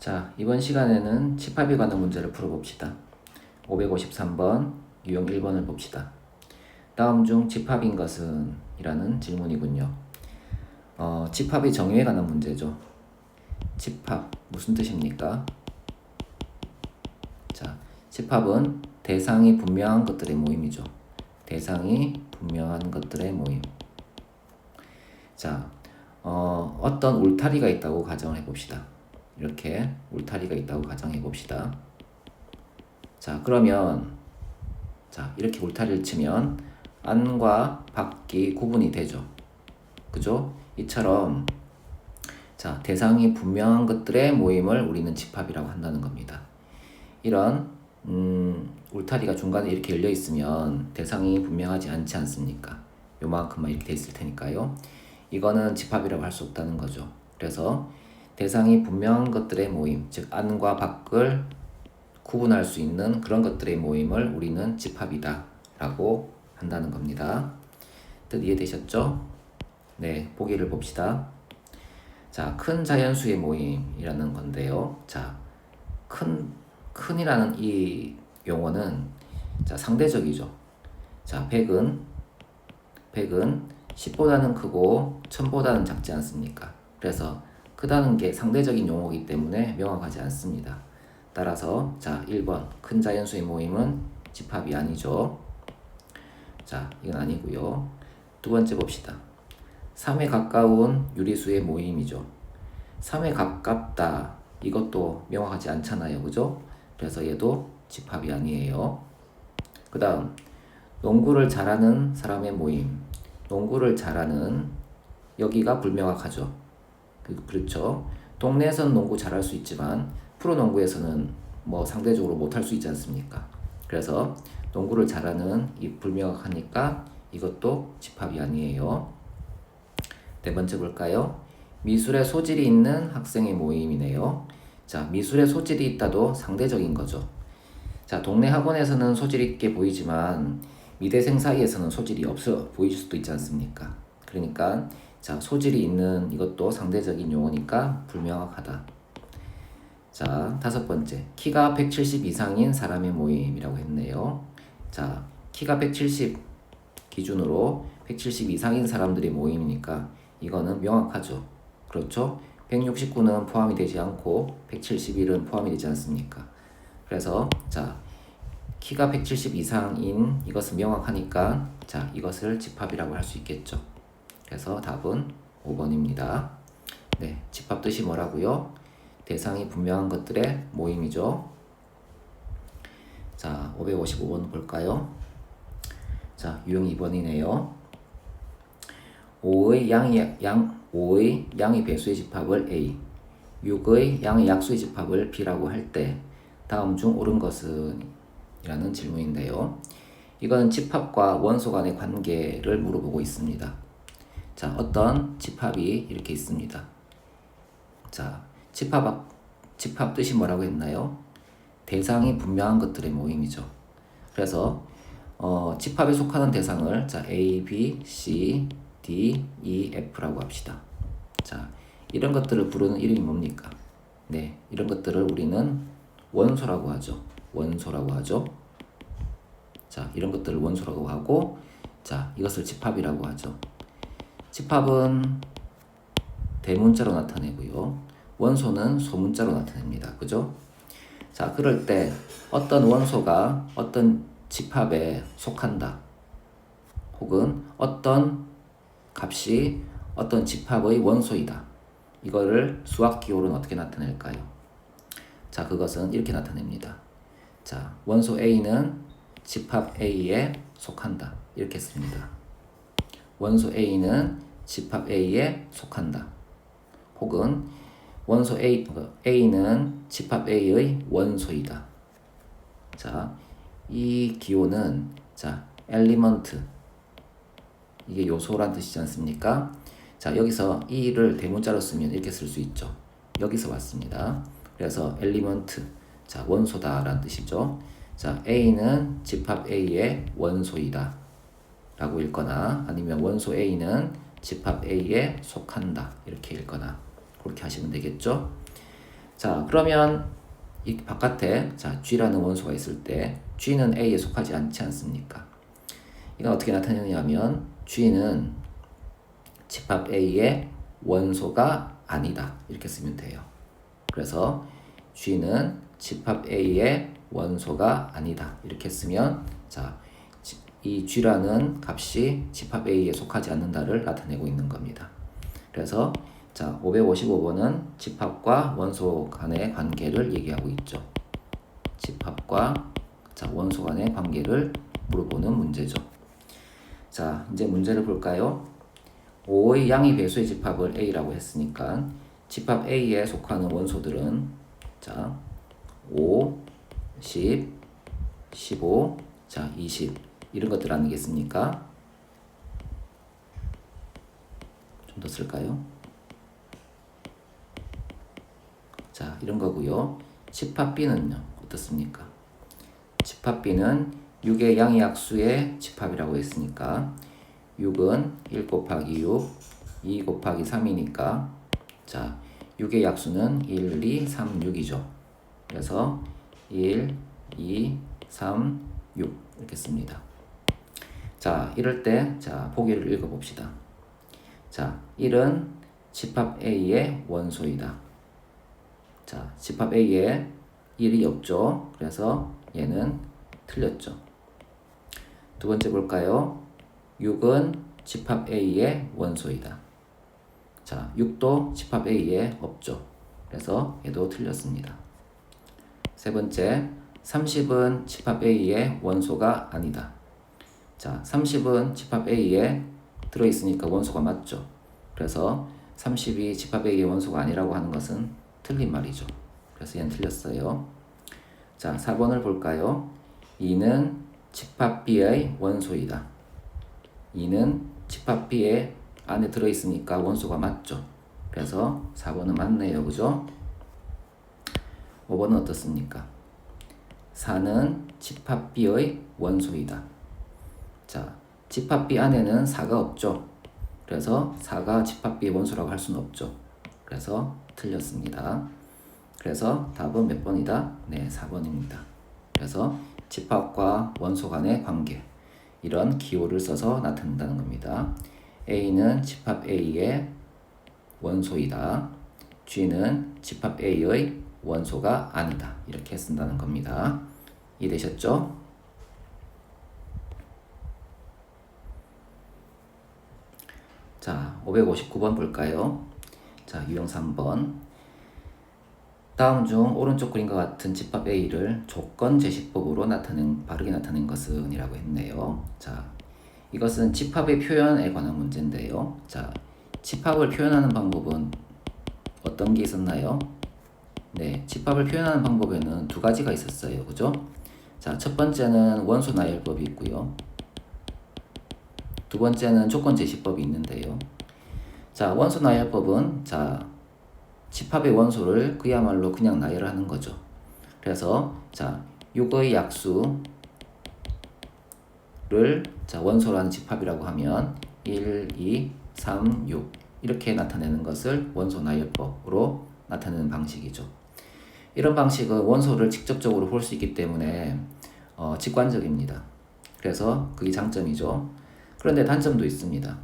자, 이번 시간에는 집합에 관한 문제를 풀어봅시다. 553번, 유형 1번을 봅시다. 다음 중 집합인 것은? 이라는 질문이군요. 집합의 정의에 관한 문제죠. 집합, 무슨 뜻입니까? 자, 집합은 대상이 분명한 것들의 모임이죠. 대상이 분명한 것들의 모임. 자, 어떤 울타리가 있다고 가정을 해봅시다. 이렇게 울타리가 있다고 가정해 봅시다. 자, 그러면 자, 이렇게 울타리를 치면 안과 밖이 구분이 되죠. 그죠? 이처럼 자, 대상이 분명한 것들의 모임을 우리는 집합이라고 한다는 겁니다. 이런 울타리가 중간에 이렇게 열려 있으면 대상이 분명하지 않지 않습니까? 요만큼만 이렇게 돼 있을 테니까요. 이거는 집합이라고 할 수 없다는 거죠. 그래서 대상이 분명한 것들의 모임, 즉 안과 밖을 구분할 수 있는 그런 것들의 모임을 우리는 집합이다 라고 한다는 겁니다. 뜻 이해되셨죠? 네, 보기를 봅시다. 자, 큰 자연수의 모임이라는 건데요. 자, 큰이라는 이 용어는 자, 상대적이죠. 자, 100은 10보다는 크고 1000보다는 작지 않습니까? 그래서 크다는 게 상대적인 용어이기 때문에 명확하지 않습니다. 따라서 자, 1번 큰 자연수의 모임은 집합이 아니죠. 자, 이건 아니고요. 두 번째 봅시다. 3에 가까운 유리수의 모임이죠. 3에 가깝다. 이것도 명확하지 않잖아요. 그죠? 그래서 얘도 집합이 아니에요. 그 다음 농구를 잘하는 사람의 모임. 농구를 잘하는 여기가 불명확하죠. 그렇죠. 동네에서는 농구 잘할 수 있지만 프로농구에서는 뭐 상대적으로 못할 수 있지 않습니까? 그래서 농구를 잘하는 이 불명확하니까 이것도 집합이 아니에요. 네 번째 볼까요? 미술에 소질이 있는 학생의 모임이네요. 자, 미술에 소질이 있다도 상대적인 거죠. 자, 동네 학원에서는 소질 있게 보이지만 미대생 사이에서는 소질이 없어 보일 수도 있지 않습니까? 그러니까 자, 소질이 있는 이것도 상대적인 용어니까 불명확하다. 자, 다섯 번째. 키가 170 이상인 사람의 모임이라고 했네요. 자, 키가 170 기준으로 170 이상인 사람들의 모임이니까 이거는 명확하죠. 그렇죠? 169는 포함이 되지 않고 171은 포함이 되지 않습니까? 그래서 자, 키가 170 이상인 이것은 명확하니까 자, 이것을 집합이라고 할 수 있겠죠. 그래서 답은 5번입니다. 네, 집합 뜻이 뭐라고요? 대상이 분명한 것들의 모임이죠. 자, 555번 볼까요? 자, 유형 2번이네요. 5의 양의 배수의 집합을 A, 6의 양의 약수의 집합을 B라고 할 때 다음 중 옳은 것은? 이라는 질문인데요. 이건 집합과 원소 간의 관계를 물어보고 있습니다. 자, 어떤 집합이 이렇게 있습니다. 자, 집합 뜻이 뭐라고 했나요? 대상이 분명한 것들의 모임이죠. 그래서 집합에 속하는 대상을 자, A, B, C, D, E, F라고 합시다. 자, 이런 것들을 부르는 이름이 뭡니까? 네, 이런 것들을 우리는 원소라고 하죠. 원소라고 하죠. 자, 이런 것들을 원소라고 하고, 자, 이것을 집합이라고 하죠. 집합은 대문자로 나타내고요. 원소는 소문자로 나타냅니다. 그죠? 자, 그럴 때 어떤 원소가 어떤 집합에 속한다. 혹은 어떤 값이 어떤 집합의 원소이다. 이거를 수학기호로는 어떻게 나타낼까요? 자, 그것은 이렇게 나타냅니다. 자, 원소 A는 집합 A에 속한다. 이렇게 씁니다. 원소 A는 집합 A에 속한다. 혹은 원소 A는 집합 A의 원소이다. 자, 이 기호는 자, 엘리먼트 이게 요소란 뜻이지 않습니까? 자, 여기서 E를 대문자로 쓰면 이렇게 쓸 수 있죠. 여기서 왔습니다. 그래서 엘리먼트 자, 원소다 라는 뜻이죠. 자, A는 집합 A의 원소이다 라고 읽거나 아니면 원소 A는 집합 A에 속한다 이렇게 읽거나 그렇게 하시면 되겠죠. 자, 그러면 이 바깥에 자, G라는 원소가 있을 때 G는 A에 속하지 않지 않습니까? 이건 어떻게 나타내냐면 G는 집합 A의 원소가 아니다. 이렇게 쓰면 돼요. 그래서 G는 집합 A의 원소가 아니다. 이렇게 쓰면 자, 이 G라는 값이 집합 A에 속하지 않는다를 나타내고 있는 겁니다. 그래서 자, 555번은 집합과 원소 간의 관계를 얘기하고 있죠. 집합과 자, 원소 간의 관계를 물어보는 문제죠. 자, 이제 문제를 볼까요? 5의 양의 배수의 집합을 A라고 했으니까 집합 A에 속하는 원소들은 자, 5, 10, 15, 자, 20 이런 것들 아니겠습니까? 좀 더 쓸까요? 자, 이런 거고요. 집합 B는요. 어떻습니까? 집합 B는 6의 양의 약수의 집합이라고 했으니까 6은 1 곱하기 6, 2 곱하기 3이니까 자, 6의 약수는 1, 2, 3, 6이죠. 그래서 1, 2, 3, 6 이렇게 씁니다. 자, 이럴 때 자, 보기를 읽어봅시다. 자, 1은 집합 A의 원소이다. 자, 집합 A에 1이 없죠. 그래서 얘는 틀렸죠. 두 번째 볼까요? 6은 집합 A의 원소이다. 자, 6도 집합 A에 없죠. 그래서 얘도 틀렸습니다. 세 번째, 30은 집합 A의 원소가 아니다. 자, 30은 집합 A에 들어있으니까 원소가 맞죠. 그래서 30이 집합 A의 원소가 아니라고 하는 것은 틀린 말이죠. 그래서 얘는 틀렸어요. 자, 4번을 볼까요? 2는 집합 B의 원소이다. 2는 집합 B의 안에 들어있으니까 원소가 맞죠. 그래서 4번은 맞네요. 그죠? 5번은 어떻습니까? 4는 집합 B의 원소이다. 자, 집합 B 안에는 4가 없죠. 그래서 4가 집합 B의 원소라고 할 수는 없죠. 그래서 틀렸습니다. 그래서 답은 몇 번이다? 네, 4번입니다. 그래서 집합과 원소 간의 관계 이런 기호를 써서 나타낸다는 겁니다. A는 집합 A의 원소이다. G는 집합 A의 원소가 아니다. 이렇게 쓴다는 겁니다. 이해되셨죠? 자, 559번 볼까요? 자, 유형 3번. 다음 중 오른쪽 그림과 같은 집합 A를 조건 제시법으로 바르게 나타낸 것은 이라고 했네요. 자, 이것은 집합의 표현에 관한 문제인데요. 자, 집합을 표현하는 방법은 어떤 게 있었나요? 네, 집합을 표현하는 방법에는 두 가지가 있었어요. 그죠? 자, 첫 번째는 원소 나열법이 있고요. 두 번째는 조건 제시법이 있는데요. 자, 원소 나열법은 자, 집합의 원소를 그야말로 그냥 나열하는 거죠. 그래서 자, 6의 약수를 자, 원소라는 집합이라고 하면 1, 2, 3, 6 이렇게 나타내는 것을 원소 나열법으로 나타내는 방식이죠. 이런 방식은 원소를 직접적으로 볼 수 있기 때문에 직관적입니다. 그래서 그게 장점이죠. 그런데 단점도 있습니다.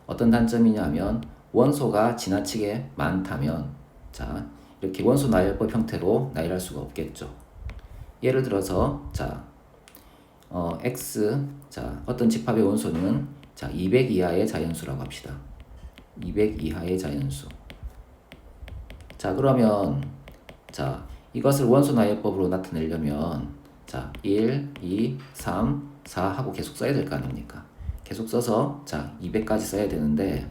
어떤 단점이냐면 원소가 지나치게 많다면 자, 이렇게 원소 나열법 형태로 나열할 수가 없겠죠. 예를 들어서 자, X 자, 어떤 집합의 원소는 자, 200 이하의 자연수라고 합시다. 200 이하의 자연수. 자, 그러면 자, 이것을 원소 나열법으로 나타내려면 자, 1, 2, 3, 4 하고 계속 써야 될 거 아닙니까? 계속 써서 자, 200까지 써야 되는데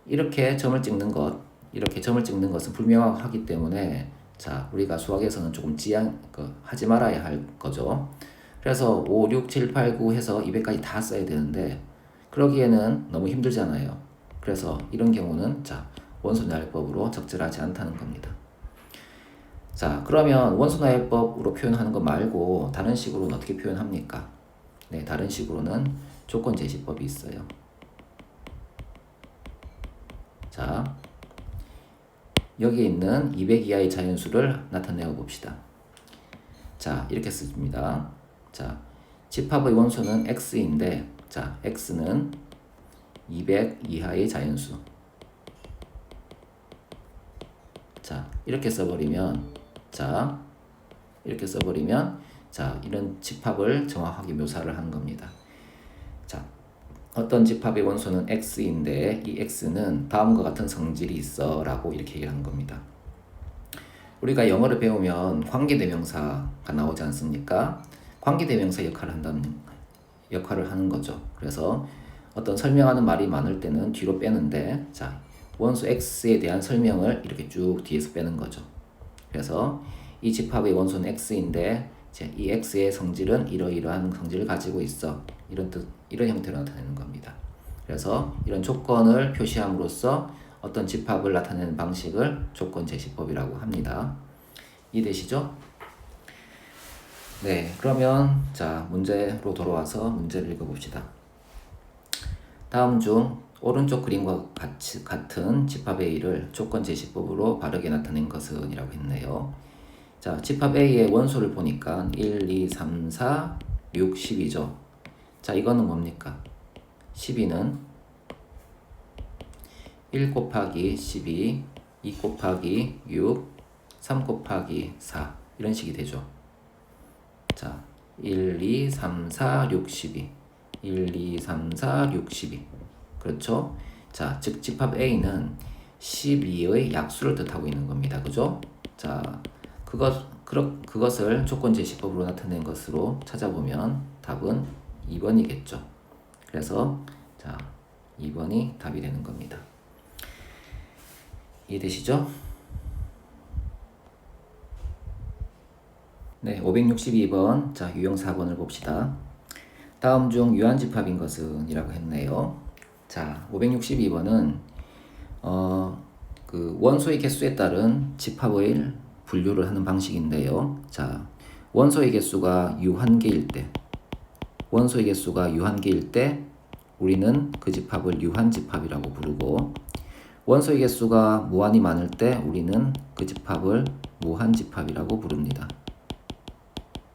이렇게 점을 찍는 것은 불명확하기 때문에 자, 우리가 수학에서는 조금 하지 말아야 할 거죠. 그래서 5, 6, 7, 8, 9 해서 200까지 다 써야 되는데 그러기에는 너무 힘들잖아요. 그래서 이런 경우는 자, 원소 나열법으로 적절하지 않다는 겁니다. 자, 그러면 원소 나열법으로 표현하는 거 말고 다른 식으로는 어떻게 표현합니까? 네, 다른 식으로는 조건 제시법이 있어요. 자, 여기에 있는 200 이하의 자연수를 나타내어 봅시다. 자, 이렇게 씁니다. 자, 집합의 원소는 x인데, 자, x는 200 이하의 자연수. 자, 이렇게 써버리면, 자, 이런 집합을 정확하게 묘사를 하는 겁니다. 자, 어떤 집합의 원소는 x인데, 이 x는 다음과 같은 성질이 있어 라고 이렇게 얘기하는 겁니다. 우리가 영어를 배우면 관계대명사가 나오지 않습니까? 관계대명사 역할을 하는 거죠. 그래서 어떤 설명하는 말이 많을 때는 뒤로 빼는데, 자, 원소 x에 대한 설명을 이렇게 쭉 뒤에서 빼는 거죠. 그래서 이 집합의 원소는 x인데, 이 x의 성질은 이러이러한 성질을 가지고 있어. 이런 형태로 나타내는 겁니다. 그래서 이런 조건을 표시함으로써 어떤 집합을 나타내는 방식을 조건 제시법이라고 합니다. 이해되시죠? 네, 그러면 자, 문제로 돌아와서 문제를 읽어봅시다. 다음 중 오른쪽 그림과 같은 집합 A를 조건 제시법으로 바르게 나타낸 것은 이라고 했네요. 자, 집합 A의 원소를 보니까 1, 2, 3, 4, 6, 10이죠. 자, 이거는 뭡니까? 12는 1 곱하기 12, 2 곱하기 6, 3 곱하기 4 이런 식이 되죠. 자, 1, 2, 3, 4, 6, 12 1, 2, 3, 4, 6, 12 그렇죠? 자, 즉 집합 A는 12의 약수를 뜻하고 있는 겁니다. 그죠? 자, 그것을 조건 제시법으로 나타낸 것으로 찾아보면 답은 2번이겠죠. 그래서 자, 2번이 답이 되는 겁니다. 이해되시죠? 네, 562번. 자, 유형 4번을 봅시다. 다음 중 유한집합인 것은 이라고 했네요. 자, 562번은 그 원소의 개수에 따른 집합의 분류를 하는 방식인데요. 자, 원소의 개수가 유한계일 때 우리는 그 집합을 유한집합이라고 부르고, 원소의 개수가 무한히 많을 때 우리는 그 집합을 무한집합이라고 부릅니다.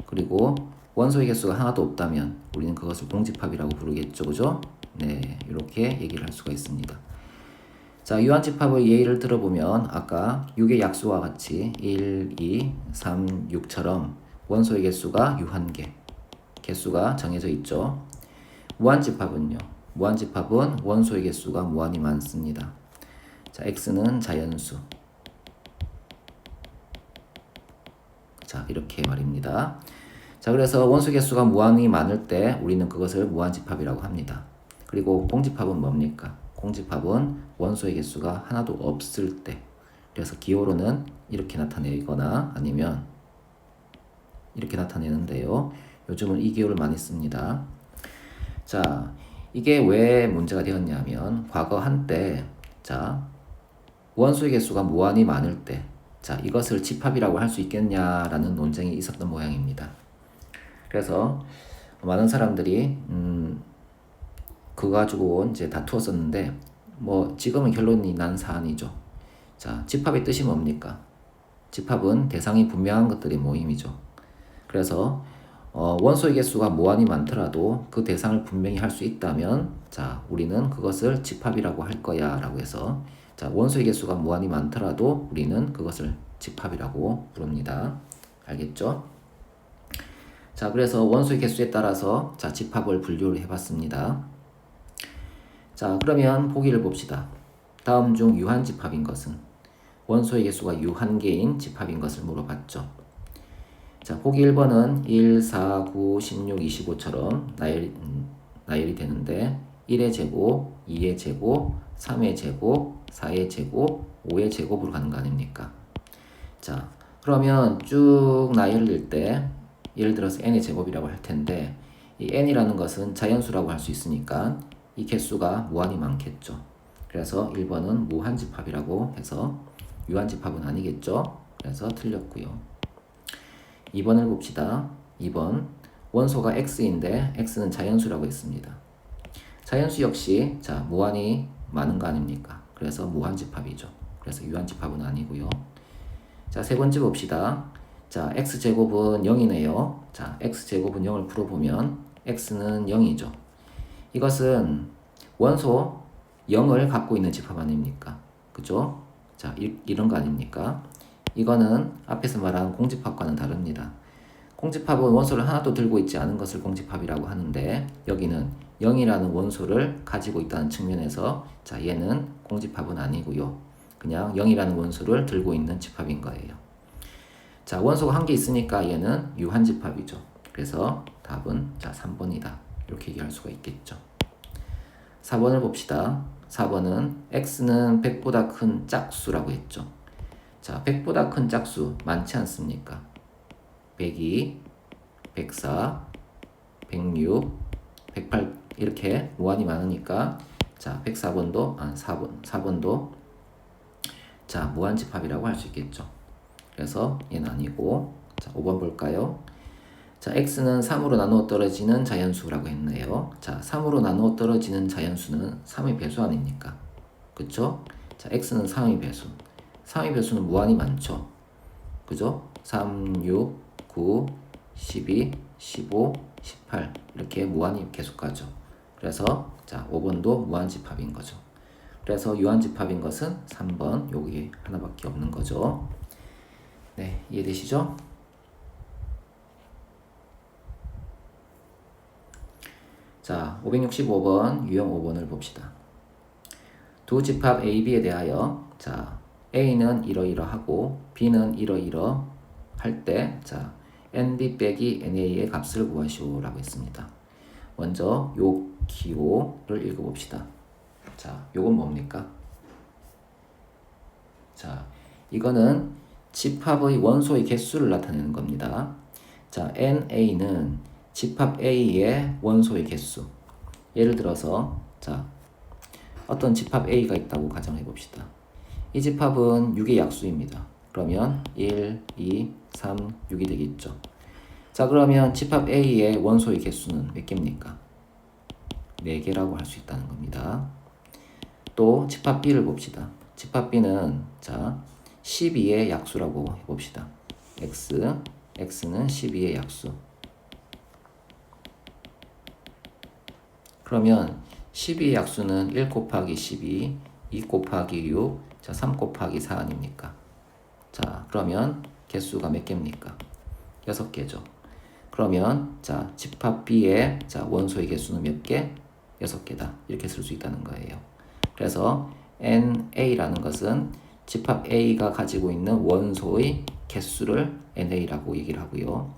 그리고 원소의 개수가 하나도 없다면 우리는 그것을 공집합이라고 부르겠죠. 그죠? 네, 이렇게 얘기를 할 수가 있습니다. 자, 유한집합의 예를 들어보면 아까 6의 약수와 같이 1, 2, 3, 6처럼 원소의 개수가 유한계, 개수가 정해져 있죠. 무한집합은요? 무한집합은 원소의 개수가 무한히 많습니다. 자, x는 자연수. 자, 이렇게 말입니다. 자, 그래서 원소 개수가 무한히 많을 때 우리는 그것을 무한집합이라고 합니다. 그리고 공집합은 뭡니까? 공집합은 원소의 개수가 하나도 없을 때, 그래서 기호로는 이렇게 나타내거나 아니면 이렇게 나타내는데요. 요즘은 이 기호를 많이 씁니다. 자, 이게 왜 문제가 되었냐면 과거 한때, 자, 원소의 개수가 무한히 많을 때, 자, 이것을 집합이라고 할 수 있겠냐라는 논쟁이 있었던 모양입니다. 그래서 많은 사람들이 그거 가지고 이제 다투었었는데, 뭐 지금은 결론이 난 사안이죠. 자, 집합의 뜻이 뭡니까? 집합은 대상이 분명한 것들의 모임이죠. 그래서 원소의 개수가 무한히 많더라도 그 대상을 분명히 할 수 있다면, 자, 우리는 그것을 집합이라고 할 거야 라고 해서, 자, 원소의 개수가 무한히 많더라도 우리는 그것을 집합이라고 부릅니다. 알겠죠? 자, 그래서 원소의 개수에 따라서 자, 집합을 분류를 해봤습니다. 자, 그러면 보기를 봅시다. 다음 중 유한집합인 것은? 원소의 개수가 유한계인 집합인 것을 물어봤죠. 자, 보기 1번은 1, 4, 9, 16, 25처럼 나열이 되는데 1의 제곱, 2의 제곱, 3의 제곱, 4의 제곱, 5의 제곱으로 가는 거 아닙니까? 자, 그러면 쭉 나열일 때 예를 들어서 n의 제곱이라고 할 텐데, 이 n이라는 것은 자연수라고 할 수 있으니까 이 개수가 무한히 많겠죠. 그래서 1번은 무한집합이라고 해서 유한집합은 아니겠죠. 그래서 틀렸고요. 2번을 봅시다. 2번, 원소가 x인데 x는 자연수라고 했습니다. 자연수 역시 자, 무한히 많은 거 아닙니까? 그래서 무한집합이죠. 그래서 유한집합은 아니고요. 자, 세 번째 봅시다. 자, x제곱은 0이네요. 자, x제곱은 0을 풀어보면 x는 0이죠. 이것은 원소 0을 갖고 있는 집합 아닙니까? 그죠? 자, 이런 거 아닙니까? 이거는 앞에서 말한 공집합과는 다릅니다. 공집합은 원소를 하나도 들고 있지 않은 것을 공집합이라고 하는데 여기는 0이라는 원소를 가지고 있다는 측면에서 자, 얘는 공집합은 아니고요. 그냥 0이라는 원소를 들고 있는 집합인 거예요. 자, 원소가 한 개 있으니까 얘는 유한집합이죠. 그래서 답은 자, 3번이다. 이렇게 얘기할 수가 있겠죠. 4번을 봅시다. 4번은 x는 100보다 큰 짝수라고 했죠. 자, 100보다 큰 짝수 많지 않습니까? 102, 104, 106, 108 이렇게 무한히 많으니까 자, 104번도 4번도 자, 무한집합이라고 할 수 있겠죠. 그래서 얘는 아니고 자, 5번 볼까요? 자, x는 3으로 나누어 떨어지는 자연수라고 했네요. 자, 3으로 나누어 떨어지는 자연수는 3의 배수 아닙니까? 그쵸? 자, x는 3의 배수. 3의 배수는 무한히 많죠. 그죠? 3, 6, 9, 12, 15, 18 이렇게 무한히 계속 가죠. 그래서 자, 5번도 무한집합인 거죠. 그래서 유한집합인 것은 3번 여기 하나밖에 없는 거죠. 네, 이해되시죠? 자, 565번 유형 5번을 봅시다. 두 집합 A, B에 대하여 자, A는 이러이러하고 B는 이러이러 할 때 자, NB 빼기 NA의 값을 구하시오라고 했습니다. 먼저 요 기호를 읽어봅시다. 자, 요건 뭡니까? 자, 이거는 집합의 원소의 개수를 나타내는 겁니다. 자, NA는 집합 A의 원소의 개수. 예를 들어서 자, 어떤 집합 A가 있다고 가정해 봅시다. 이 집합은 6의 약수입니다. 그러면 1, 2, 3, 6이 되겠죠. 자, 그러면 집합 A의 원소의 개수는 몇 개입니까? 4개라고 할 수 있다는 겁니다. 또 집합 B를 봅시다. 집합 B는 자, 12의 약수라고 해봅시다. X는 12의 약수. 그러면 12의 약수는 1 곱하기 12, 2 곱하기 6, 자, 3 곱하기 4 아닙니까? 자, 그러면 개수가 몇 개입니까? 6개죠. 그러면 자, 집합 B의 자, 원소의 개수는 몇 개? 6개다. 이렇게 쓸 수 있다는 거예요. 그래서 NA라는 것은 집합 A가 가지고 있는 원소의 개수를 NA라고 얘기를 하고요.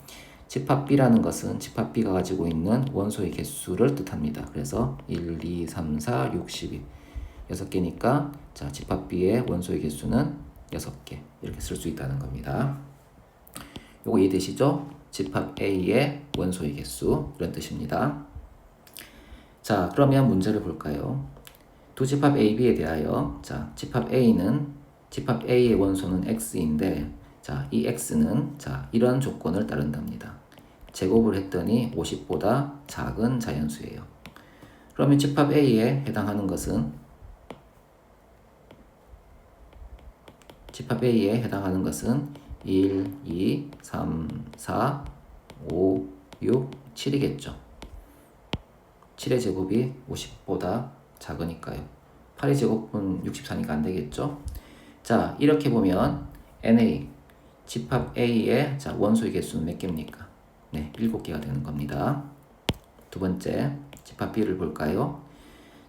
집합 B라는 것은 집합 B가 가지고 있는 원소의 개수를 뜻합니다. 그래서 1, 2, 3, 4, 6, 12 6개니까 자, 집합 B의 원소의 개수는 6개 이렇게 쓸 수 있다는 겁니다. 요거 이해되시죠? 집합 A의 원소의 개수 이런 뜻입니다. 자, 그러면 문제를 볼까요? 두 집합 A, B에 대하여 자, 집합 A의 원소는 X인데 자, 이 X는 자, 이런 조건을 따른답니다. 제곱을 했더니 50보다 작은 자연수예요. 그러면 집합 A에 해당하는 것은 1, 2, 3, 4, 5, 6, 7이겠죠. 7의 제곱이 50보다 작으니까요. 8의 제곱은 64니까 안 되겠죠. 자, 이렇게 보면 NA 집합 A의 자, 원소의 개수는 몇 개입니까? 네, 7개가 되는 겁니다. 두 번째 집합 B를 볼까요?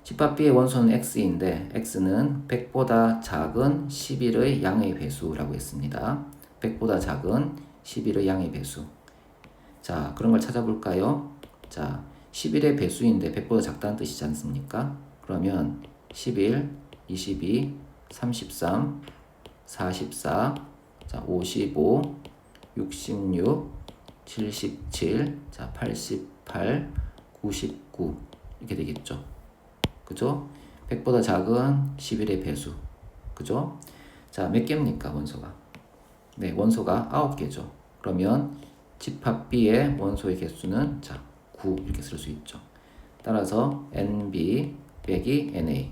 집합 B의 원소는 X인데 X는 100보다 작은 11의 양의 배수라고 했습니다. 100보다 작은 11의 양의 배수. 자, 그런 걸 찾아볼까요? 자, 11의 배수인데 100보다 작다는 뜻이지 않습니까? 그러면 11, 22, 33, 44, 자, 55, 66, 77, 자, 88, 99 이렇게 되겠죠. 그죠? 100보다 작은 11의 배수. 그죠? 자, 몇 개입니까, 원소가? 네, 원소가 9개죠. 그러면 집합 B의 원소의 개수는 자, 9 이렇게 쓸 수 있죠. 따라서 NB 빼기 NA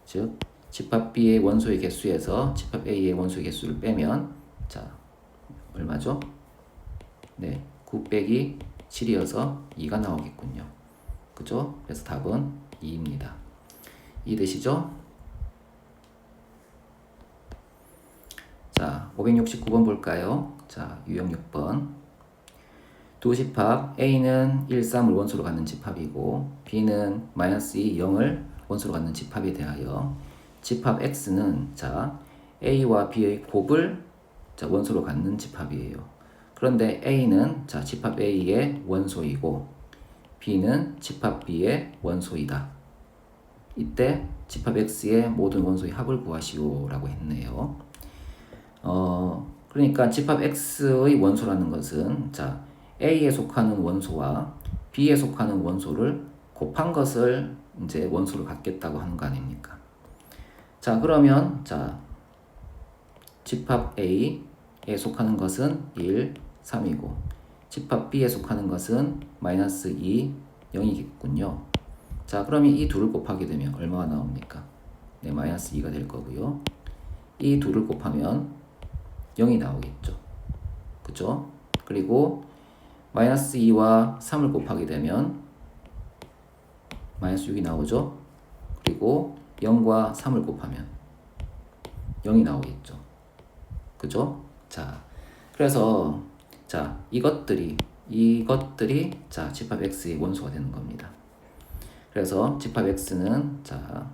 즉 집합 B의 원소의 개수에서 집합 A의 원소의 개수를 빼면 자 얼마죠? 네, 9 빼기 7이어서 2가 나오겠군요. 그죠? 그래서 답은 2입니다. 이해되시죠? 자, 569번 볼까요? 자, 유형 6번. 두 집합 A는 1, 3을 원소로 갖는 집합이고 B는 -2, 0을 원소로 갖는 집합에 대하여 집합 X는 자 A와 B의 곱을 자 원소로 갖는 집합이에요. 그런데 A는 자 집합 A의 원소이고 B는 집합 B의 원소이다. 이때 집합 X의 모든 원소의 합을 구하시오라고 했네요. 그러니까 집합 X의 원소라는 것은 자 A에 속하는 원소와 B에 속하는 원소를 곱한 것을 이제 원소를 갖겠다고 하는 거 아닙니까? 자 그러면 자 집합 A에 속하는 것은 1, 3이고 집합 B에 속하는 것은 -2, 0이겠군요. 자 그러면 이 둘을 곱하게 되면 얼마가 나옵니까? 네, -2가 될 거고요. 이 둘을 곱하면 0이 나오겠죠. 그죠? 그리고 -2와 3을 곱하게 되면 -6이 나오죠. 그리고 0과 3을 곱하면 0이 나오겠죠. 그죠? 자, 그래서 자 이것들이 자 집합 X의 원소가 되는 겁니다. 그래서 집합 X는 자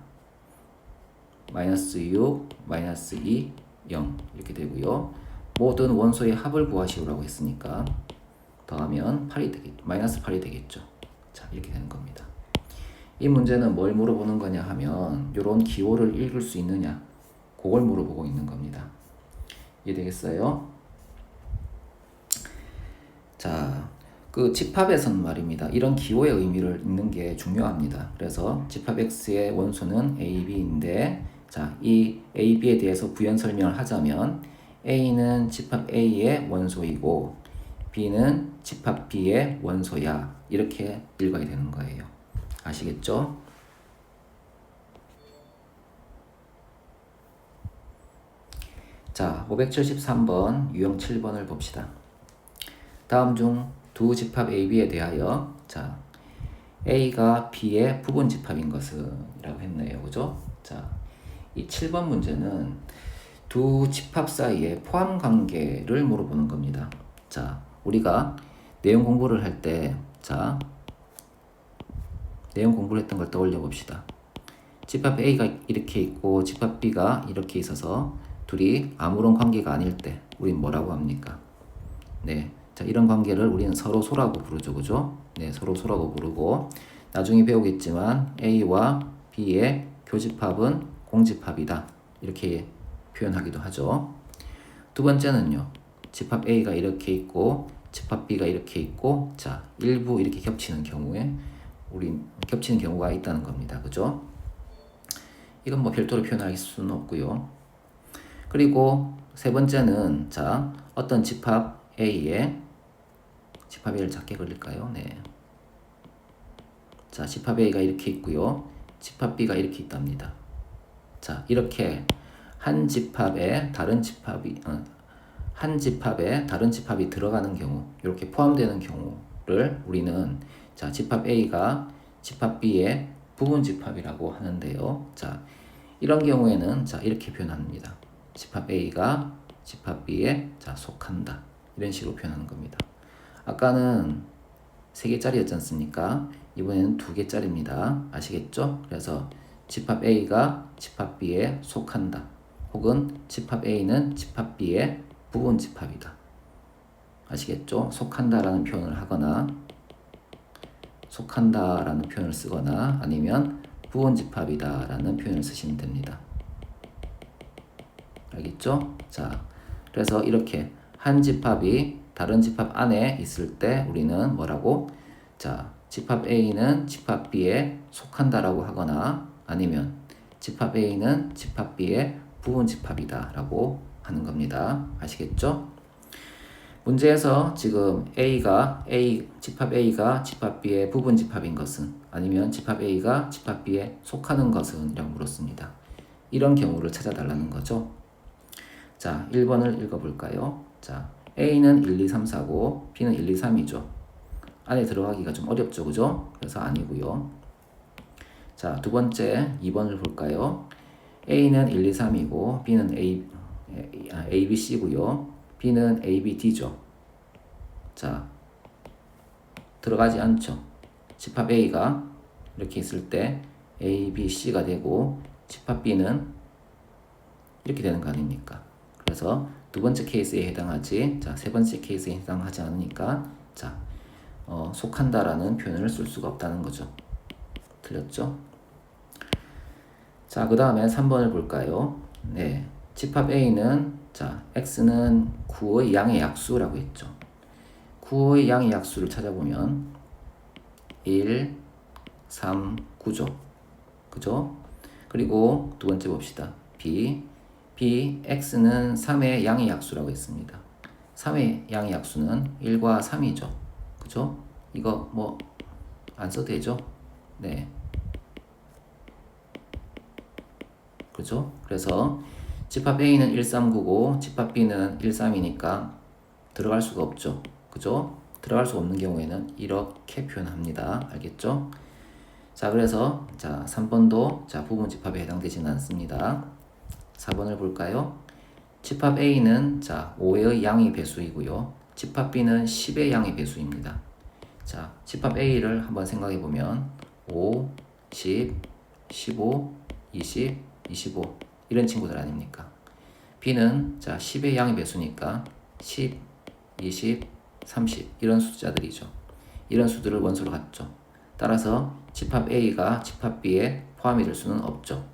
-6, -2, 0 이렇게 되고요. 모든 원소의 합을 구하시오라고 했으니까 더하면 8이 되겠죠. -8이 되겠죠. 자 이렇게 되는 겁니다. 이 문제는 뭘 물어보는 거냐 하면 이런 기호를 읽을 수 있느냐 그걸 물어보고 있는 겁니다. 이해되겠어요? 자, 그 집합에서는 말입니다. 이런 기호의 의미를 읽는 게 중요합니다. 그래서 집합 X의 원소는 A, B인데 자, 이 A, B에 대해서 부연 설명을 하자면 A는 집합 A의 원소이고 B는 집합 B의 원소야. 이렇게 읽어야 되는 거예요. 아시겠죠? 자, 573번 유형 7번을 봅시다. 다음 중 두 집합 AB에 대하여 자 A가 B의 부분 집합인 것은 이라고 했네요. 그죠? 자, 이 7번 문제는 두 집합 사이의 포함 관계를 물어보는 겁니다. 자, 우리가 내용 공부를 할 때 자 내용 공부를 했던 걸 떠올려 봅시다. 집합 A가 이렇게 있고 집합 B가 이렇게 있어서 둘이 아무런 관계가 아닐 때 우린 뭐라고 합니까? 네, 자 이런 관계를 우리는 서로소라고 부르죠. 그죠? 네, 서로소라고 부르고 나중에 배우겠지만 A와 B의 교집합은 공집합이다. 이렇게 표현하기도 하죠. 두 번째는요. 집합 A가 이렇게 있고 집합 B가 이렇게 있고 자 일부 이렇게 겹치는 경우에 우린 겹치는 경우가 있다는 겁니다. 그죠? 이건 뭐 별도로 표현할 수는 없고요. 그리고 세 번째는 자 어떤 집합 A의 집합 A를 작게 그릴까요? 네. 자 집합 A가 이렇게 있고요. 집합 B가 이렇게 있답니다. 자 이렇게 한 집합에 다른 집합이 들어가는 경우 이렇게 포함되는 경우를 우리는 자 집합 A가 집합 B의 부분 집합이라고 하는데요. 자 이런 경우에는 자 이렇게 표현합니다. 집합 A가 집합 B에 자 속한다. 이런 식으로 표현하는 겁니다. 아까는 3개짜리였지 않습니까? 이번에는 2개짜리입니다. 아시겠죠? 그래서 집합 A가 집합 B에 속한다. 혹은 집합 A는 집합 B의 부분 집합이다. 아시겠죠? 속한다라는 표현을 하거나 속한다라는 표현을 쓰거나 아니면 부분 집합이다라는 표현을 쓰시면 됩니다. 알겠죠? 자, 그래서 이렇게 한 집합이 다른 집합 안에 있을 때 우리는 뭐라고? 자, 집합 A는 집합 B에 속한다라고 하거나 아니면 집합 A는 집합 B의 부분 집합이다 라고 하는 겁니다. 아시겠죠? 문제에서 지금 집합 A가 집합 B의 부분 집합인 것은 아니면 집합 A가 집합 B에 속하는 것은 이라고 물었습니다. 이런 경우를 찾아달라는 거죠. 자, 1번을 읽어볼까요? 자, A는 1, 2, 3, 4고 B는 1, 2, 3이죠. 안에 들어가기가 좀 어렵죠, 그죠? 그래서 아니고요. 자, 두 번째 2번을 볼까요? A는 1, 2, 3이고 B는 A, B, C고요. B는 A, B, D죠. 자, 들어가지 않죠. 집합 A가 이렇게 있을 때 A, B, C가 되고 집합 B는 이렇게 되는 거 아닙니까? 그래서 두 번째 케이스에 해당하지, 자, 세 번째 케이스에 해당하지 않으니까, 자, 속한다라는 표현을 쓸 수가 없다는 거죠. 틀렸죠? 자, 그 다음에 3번을 볼까요? 네, 집합 A는, 자, X는 9의 양의 약수라고 했죠. 9의 양의 약수를 찾아보면 1, 3, 9죠. 그죠? 그리고 두 번째 봅시다. B, X는 3의 양의 약수라고 했습니다. 3의 양의 약수는 1과 3이죠. 그죠? 이거 뭐 안 써도 되죠? 네. 그죠? 그래서 집합 A는 1399고 집합 B는 13이니까 들어갈 수가 없죠. 그죠? 들어갈 수 없는 경우에는 이렇게 표현합니다. 알겠죠? 자, 그래서 자, 3번도 자, 부분 집합에 해당되지는 않습니다. 4번을 볼까요? 집합 A는 자, 5의 양의 배수이고요. 집합 B는 10의 양의 배수입니다. 자, 집합 A를 한번 생각해 보면 5, 10, 15, 20, 25 이런 친구들 아닙니까? B는 자, 10의 양의 배수니까 10, 20, 30 이런 숫자들이죠. 이런 수들을 원소로 갖죠. 따라서 집합 A가 집합 B에 포함이 될 수는 없죠.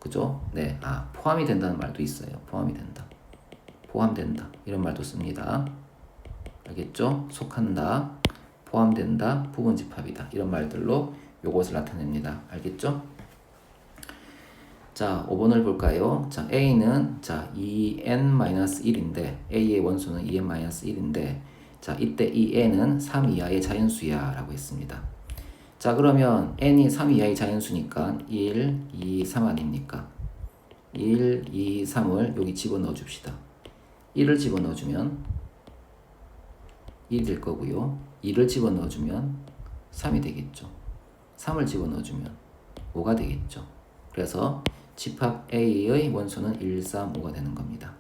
그죠? 네, 포함이 된다는 말도 있어요. 포함이 된다. 포함된다. 이런 말도 씁니다. 알겠죠? 속한다, 포함된다, 부분 집합이다. 이런 말들로 요것을 나타냅니다. 알겠죠? 자, 5번을 볼까요? 자, A는 자, 2n-1인데 A의 원소는 2n-1인데 자, 이때 이 n은 3 이하의 자연수야 라고 했습니다. 자, 그러면 n이 3 이하의 자연수니까 1, 2, 3 아닙니까? 1, 2, 3을 여기 집어넣어 줍시다. 1을 집어넣어 주면 1이 될 거고요. 2를 집어넣어 주면 3이 되겠죠. 3을 집어넣어 주면 5가 되겠죠. 그래서 집합 A의 원소는 1, 3, 5가 되는 겁니다.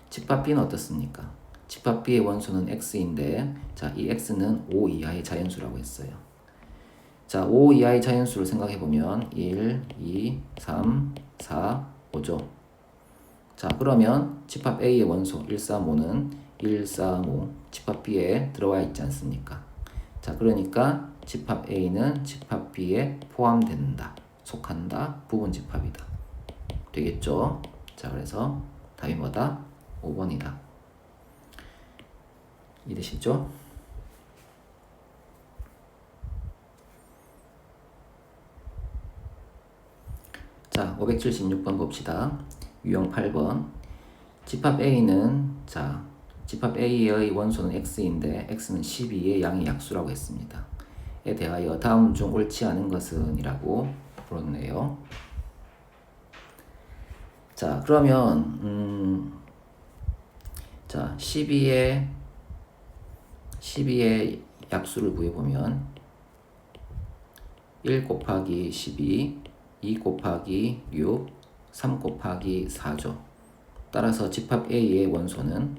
집합 B는 어떻습니까? 집합 B의 원소는 X인데 자, 이 X는 5 이하의 자연수라고 했어요. 자, 5 이하의 자연수를 생각해 보면 1, 2, 3, 4, 5죠. 자, 그러면 집합 A의 원소 1, 3, 5는 1, 3, 5 집합 B에 들어와 있지 않습니까? 자, 그러니까 집합 A는 집합 B에 포함된다, 속한다, 부분 집합이다. 되겠죠? 자, 그래서 답이 뭐다? 5번이다. 이해되시죠? 자, 576번 봅시다. 유형 8번. 집합 A는 자, 집합 A의 원소는 X인데 X는 12의 양의 약수라고 했습니다. 에 대하여 다음 중 옳지 않은 것은 이라고 물었네요. 자, 그러면 자, 12의 약수를 구해보면 1 곱하기 12, 2 곱하기 6, 3 곱하기 4죠. 따라서 집합 A의 원소는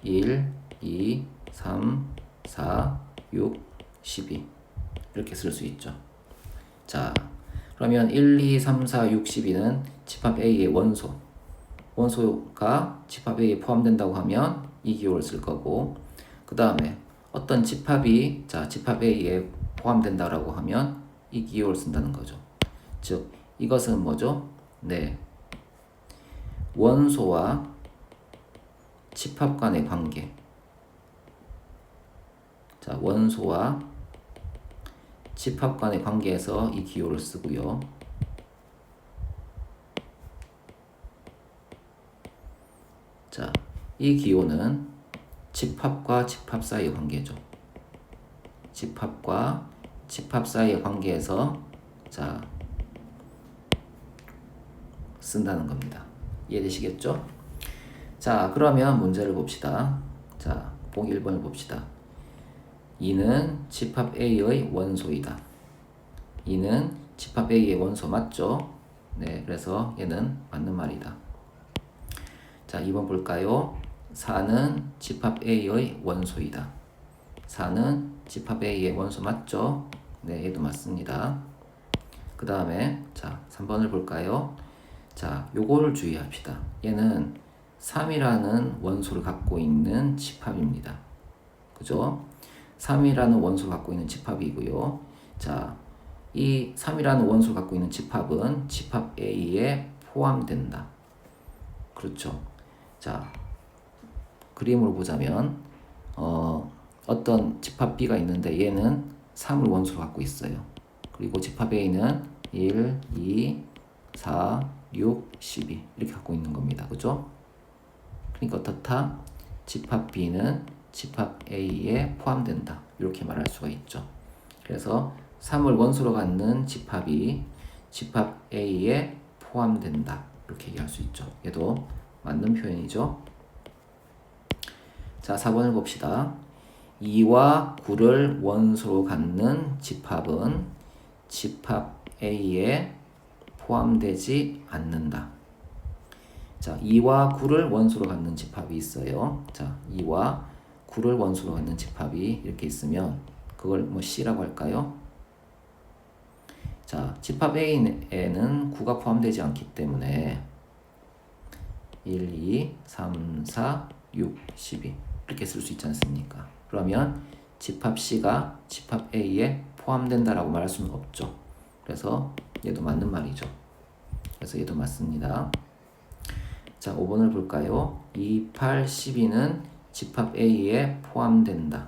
1, 2, 3, 4, 6, 12 이렇게 쓸 수 있죠. 자, 그러면 1, 2, 3, 4, 6, 12는 집합 A의 원소가 집합 A에 포함된다고 하면 이 기호를 쓸 거고, 그 다음에 어떤 집합이 자, 집합 A에 포함된다라고 하면 이 기호를 쓴다는 거죠. 즉, 이것은 뭐죠? 네, 원소와 집합 간의 관계. 자, 원소와 집합 간의 관계에서 이 기호를 쓰고요. 자, 이 기호는 집합과 집합 사이의 관계죠. 집합과 집합 사이의 관계에서 자, 쓴다는 겁니다. 이해되시겠죠? 자, 그러면 문제를 봅시다. 자, 보기 1번을 봅시다. 2는 집합 A의 원소이다. 2는 집합 A의 원소 맞죠? 네, 그래서 얘는 맞는 말이다. 자, 2번 볼까요? 4는 집합 A의 원소이다. 4는 집합 A의 원소 맞죠? 네, 얘도 맞습니다. 그 다음에 자, 3번을 볼까요? 자, 요거를 주의합시다. 얘는 3이라는 원소를 갖고 있는 집합입니다. 그죠? 3이라는 원소를 갖고 있는 집합이고요. 자, 이 3이라는 원소를 갖고 있는 집합은 집합 A에 포함된다. 그렇죠? 자, 그림으로 보자면 어떤 집합 B가 있는데 얘는 3을 원소로 갖고 있어요. 그리고 집합 A는 1, 2, 4, 6, 12 이렇게 갖고 있는 겁니다. 그죠? 그러니까 어떻다? 집합 B는 집합 A에 포함된다. 이렇게 말할 수가 있죠. 그래서 3을 원소로 갖는 집합이 집합 A에 포함된다. 이렇게 얘기할 수 있죠. 얘도 맞는 표현이죠. 자, 4번을 봅시다. 2와 9를 원소로 갖는 집합은 집합 A에 포함되지 않는다. 자, 2와 9를 원소로 갖는 집합이 있어요. 자, 2와 9를 원소로 갖는 집합이 이렇게 있으면 그걸 뭐 C라고 할까요? 자, 집합 A에는 9가 포함되지 않기 때문에 1, 2, 3, 4, 6, 12 이렇게 쓸 수 있지 않습니까? 그러면 집합 C가 집합 A에 포함된다라고 말할 수는 없죠. 그래서 얘도 맞는 말이죠. 그래서 얘도 맞습니다. 자, 5번을 볼까요? 2, 8, 12는 집합 A에 포함된다.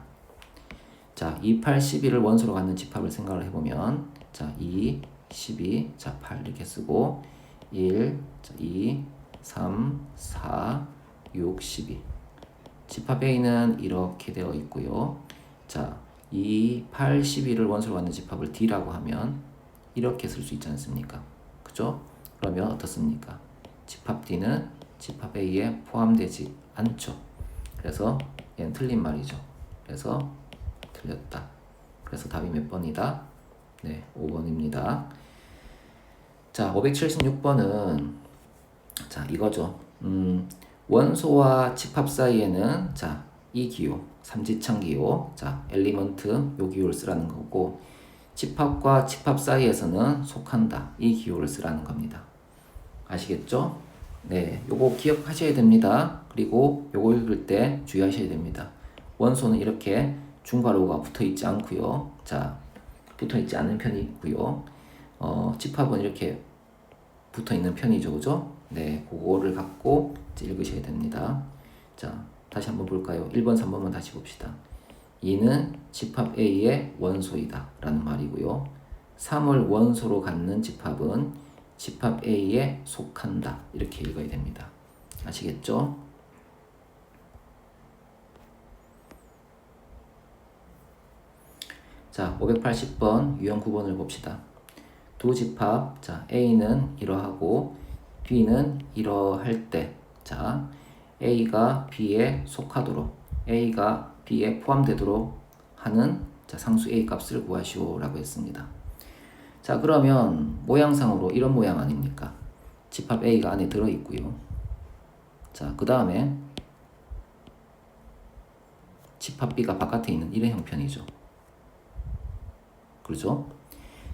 자, 2, 8, 12를 원소로 갖는 집합을 생각을 해보면 자, 2, 12, 자, 8 이렇게 쓰고 1, 자, 2, 3, 4, 6, 12 집합 A는 이렇게 되어 있고요. 자, 2, 8, 12를 원소로 갖는 집합을 D라고 하면 이렇게 쓸 수 있지 않습니까? 그죠? 그러면 어떻습니까? 집합 D는 집합 A에 포함되지 않죠. 그래서 얘는 틀린 말이죠. 그래서 틀렸다. 그래서 답이 몇 번이다? 네, 5번입니다. 자, 576번은 자, 이거죠. 원소와 집합 사이에는 자, 이 기호, 삼지창 기호, 자, 엘리먼트 요 기호를 쓰라는 거고 집합과 집합 사이에서는 속한다. 이 기호를 쓰라는 겁니다. 아시겠죠? 네, 요거 기억하셔야 됩니다. 그리고 요거 읽을 때 주의하셔야 됩니다. 원소는 이렇게 중괄호가 붙어있지 않고요. 자, 붙어있지 않은 편이고요. 집합은 이렇게 붙어있는 편이죠. 그죠? 네, 그거를 갖고 읽으셔야 됩니다. 자, 다시 한번 볼까요? 1번, 3번만 다시 봅시다. 2는 집합 A의 원소이다 라는 말이고요. 3을 원소로 갖는 집합은 집합 A에 속한다. 이렇게 읽어야 됩니다. 아시겠죠? 자, 580번 유형 9번을 봅시다. 두 집합, 자, A는 이러하고 B는 이러할 때, 자, A가 B에 속하도록, A가 B에 포함되도록 하는 자, 상수 A 값을 구하시오 라고 했습니다. 자, 그러면 모양상으로 이런 모양 아닙니까? 집합 A가 안에 들어있고요. 자, 그 다음에 집합 B가 바깥에 있는 이런 형편이죠. 그렇죠?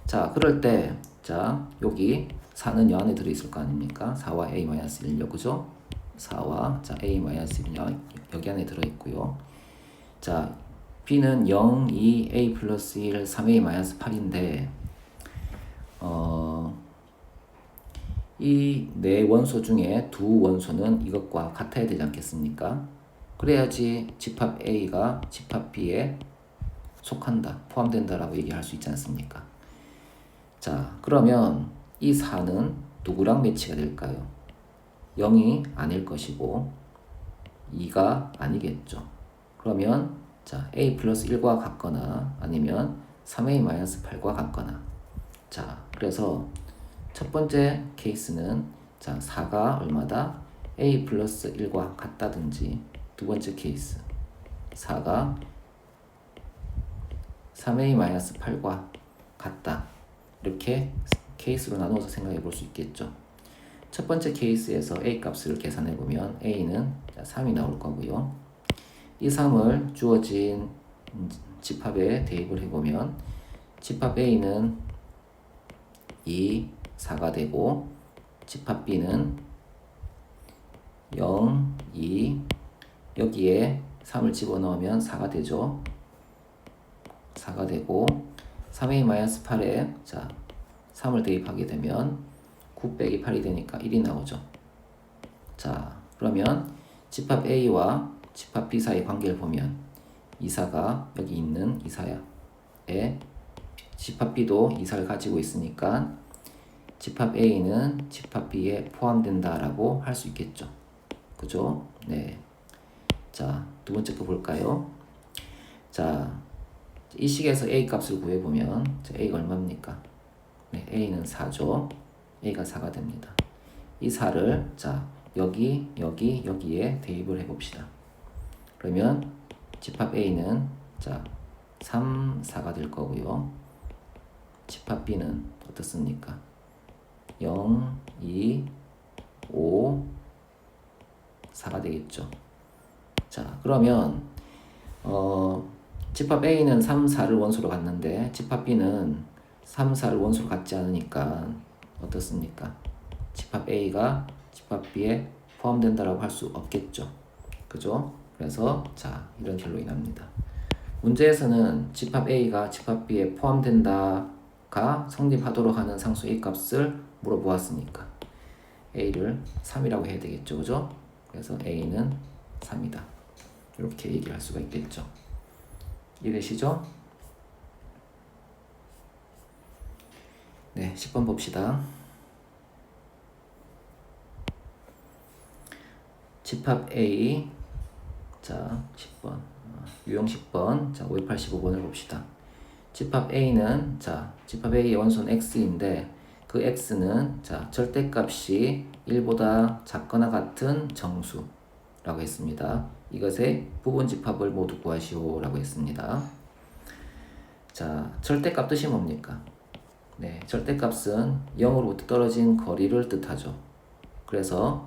자, 그럴 때 자, 여기 4는 여 안에 들어있을 거 아닙니까? 4와 A-1요. 그죠? 4와 자, A-1 여기 안에 들어있고요. 자, B는 0, 2, A 플러스 1, 3A-8인데 이 네 원소 중에 두 원소는 이것과 같아야 되지 않겠습니까? 그래야지 집합 A가 집합 B에 속한다, 포함된다라고 얘기할 수 있지 않습니까? 자, 그러면 이 4는 누구랑 매치가 될까요? 0이 아닐 것이고 2가 아니겠죠. 그러면 자, A 플러스 1과 같거나 아니면 3A-8과 같거나 자, 그래서 첫 번째 케이스는 자, 4가 얼마다? a 플러스 1과 같다든지. 두 번째 케이스 4가 3a 마이너스 8과 같다. 이렇게 케이스로 나누어서 생각해 볼 수 있겠죠. 첫 번째 케이스에서 a 값을 계산해 보면 a는 3이 나올 거고요. 이 3을 주어진 집합에 대입을 해보면 집합 a는 2, 4가 되고 집합 b는 0, 2, 여기에 3을 집어넣으면 4가 되죠. 4가 되고 3a-8에 자 3을 대입하게 되면 9 빼기 8이 되니까 1이 나오죠. 자, 그러면 집합 a와 집합 b 사이 관계를 보면 이사가 여기 있는 이사야. 에 집합 b도 이사를 가지고 있으니까 집합 a는 집합 b에 포함된다라고 할 수 있겠죠. 그죠? 네. 자, 두 번째 거 볼까요? 자, 이 식에서 a 값을 구해보면 a가 얼마입니까? 네, a는 4죠. a가 4가 됩니다. 이 4를 자 여기에 대입을 해봅시다. 그러면 집합 a는 자 3, 4가 될 거고요. 집합 b는 어떻습니까? 0, 2, 5, 4가 되겠죠. 자, 그러면 집합 a는 3, 4를 원소로 갖는데 집합 b는 3, 4를 원소로 갖지 않으니까 어떻습니까? 집합 a가 집합 b에 포함된다라고 할 수 없겠죠. 그죠? 그래서 자, 이런 결론이 납니다. 문제에서는 집합 a가 집합 b에 포함된다가 성립하도록 하는 상수 a 값을 물어보았으니까 a를 3이라고 해야 되겠죠. 그죠? 그래서 a는 3이다. 이렇게 얘기를 할 수가 있겠죠. 이해되시죠? 네, 10번 봅시다. 집합 A 자 10번 유형 10번 자 585번을 봅시다. 집합 A는 자 집합 A의 원소는 X인데 그 X는 자 절대값이 1보다 작거나 같은 정수라고 했습니다. 이것의 부분 집합을 모두 구하시오 라고 했습니다. 자, 절대값 뜻이 뭡니까? 네, 절대값은 0으로부터 떨어진 거리를 뜻하죠. 그래서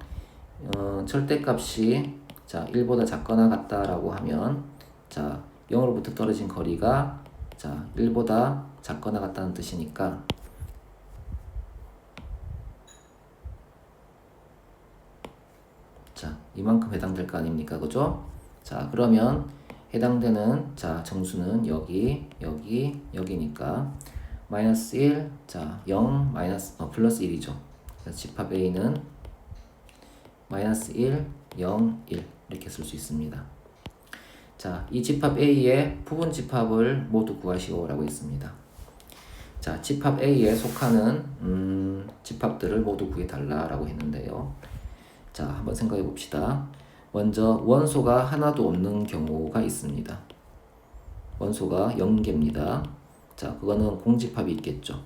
절대값이 자 1보다 작거나 같다라고 하면 자 0으로부터 떨어진 거리가 자 1보다 작거나 같다는 뜻이니까 자 이만큼 해당될 거 아닙니까? 그죠? 자, 그러면 해당되는 자 정수는 여기니까 마이너스 1, 자 0, 플러스 1이죠. 그래서 집합 A는 마이너스 1, 0, 1 이렇게 쓸 수 있습니다. 자, 이 집합 A의 부분 집합을 모두 구하시오 라고 했습니다. 자, 집합 A에 속하는 집합들을 모두 구해달라 라고 했는데요. 자, 한번 생각해 봅시다. 먼저 원소가 하나도 없는 경우가 있습니다. 원소가 0개입니다. 자, 그거는 공집합이 있겠죠.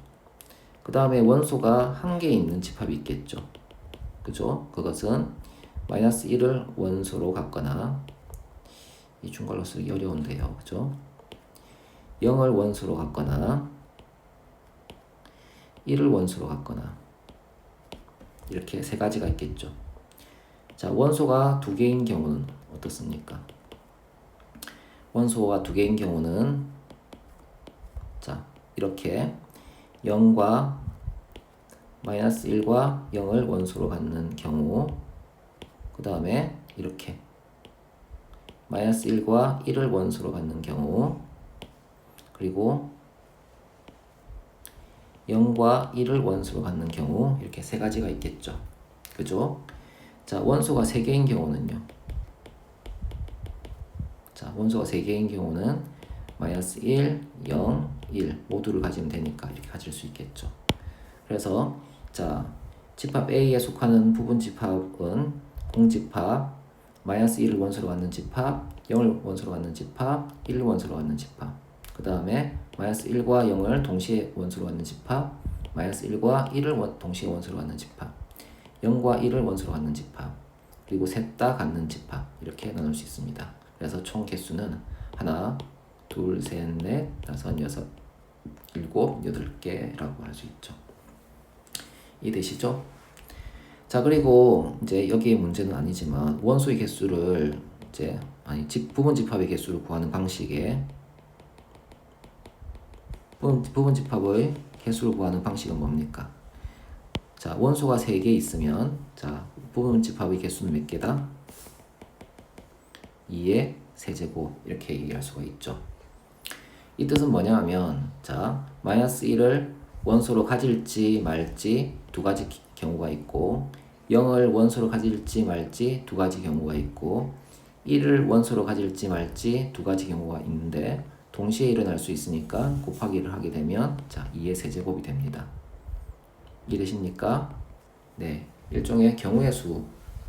그 다음에 원소가 1개 있는 집합이 있겠죠. 그죠? 그것은 마이너스 1을 원소로 갖거나 이 중괄호 쓰기 어려운데요. 그죠? 0을 원소로 갖거나 1을 원소로 갖거나 이렇게 세 가지가 있겠죠. 자, 원소가 2개인 경우는 어떻습니까? 원소가 2개인 경우는 자, 이렇게 0과 마이너스 1과 0을 원소로 갖는 경우, 그 다음에 이렇게 마이너스 1과 1을 원소로 갖는 경우, 그리고 0과 1을 원소로 갖는 경우, 이렇게 세 가지가 있겠죠. 그죠? 자, 원소가 3개인 경우는요. 자, 원소가 3개인 경우는 마이너스 1, 0, 1 모두를 가지면 되니까 이렇게 가질 수 있겠죠. 그래서 자, 집합 A에 속하는 부분 집합은 공집합, 마이너스 1을 원소로 갖는 집합, 0을 원소로 갖는 집합, 1을 원소로 갖는 집합, 그 다음에 마이너스 1과 0을 동시에 원소로 갖는 집합, 마이너스 1과 1을 동시에 원소로 갖는 집합, 0과 1을 원소로 갖는 집합, 그리고 셋 다 갖는 집합, 이렇게 나눌 수 있습니다. 그래서 총 개수는 하나, 둘, 셋, 넷, 다섯, 여섯, 일곱, 8개라고 할 수 있죠. 이해되시죠? 자, 그리고 이제 여기에 문제는 아니지만 원소의 개수를 이제 부분 집합의 개수를 구하는 방식에 부분 집합의 개수를 구하는 방식은 뭡니까? 자, 원소가 3개 있으면 자, 부분 집합의 개수는 몇 개다? 2의 세제곱 이렇게 얘기할 수가 있죠. 이 뜻은 뭐냐 하면 자, 마이너스 1을 원소로 가질지 말지 두 가지 경우가 있고 0을 원소로 가질지 말지 두 가지 경우가 있고 1을 원소로 가질지 말지 두 가지 경우가 있는데 동시에 일어날 수 있으니까 곱하기를 하게 되면 자, 2의 세제곱이 됩니다. 이해되십니까? 네, 일종의 경우의 수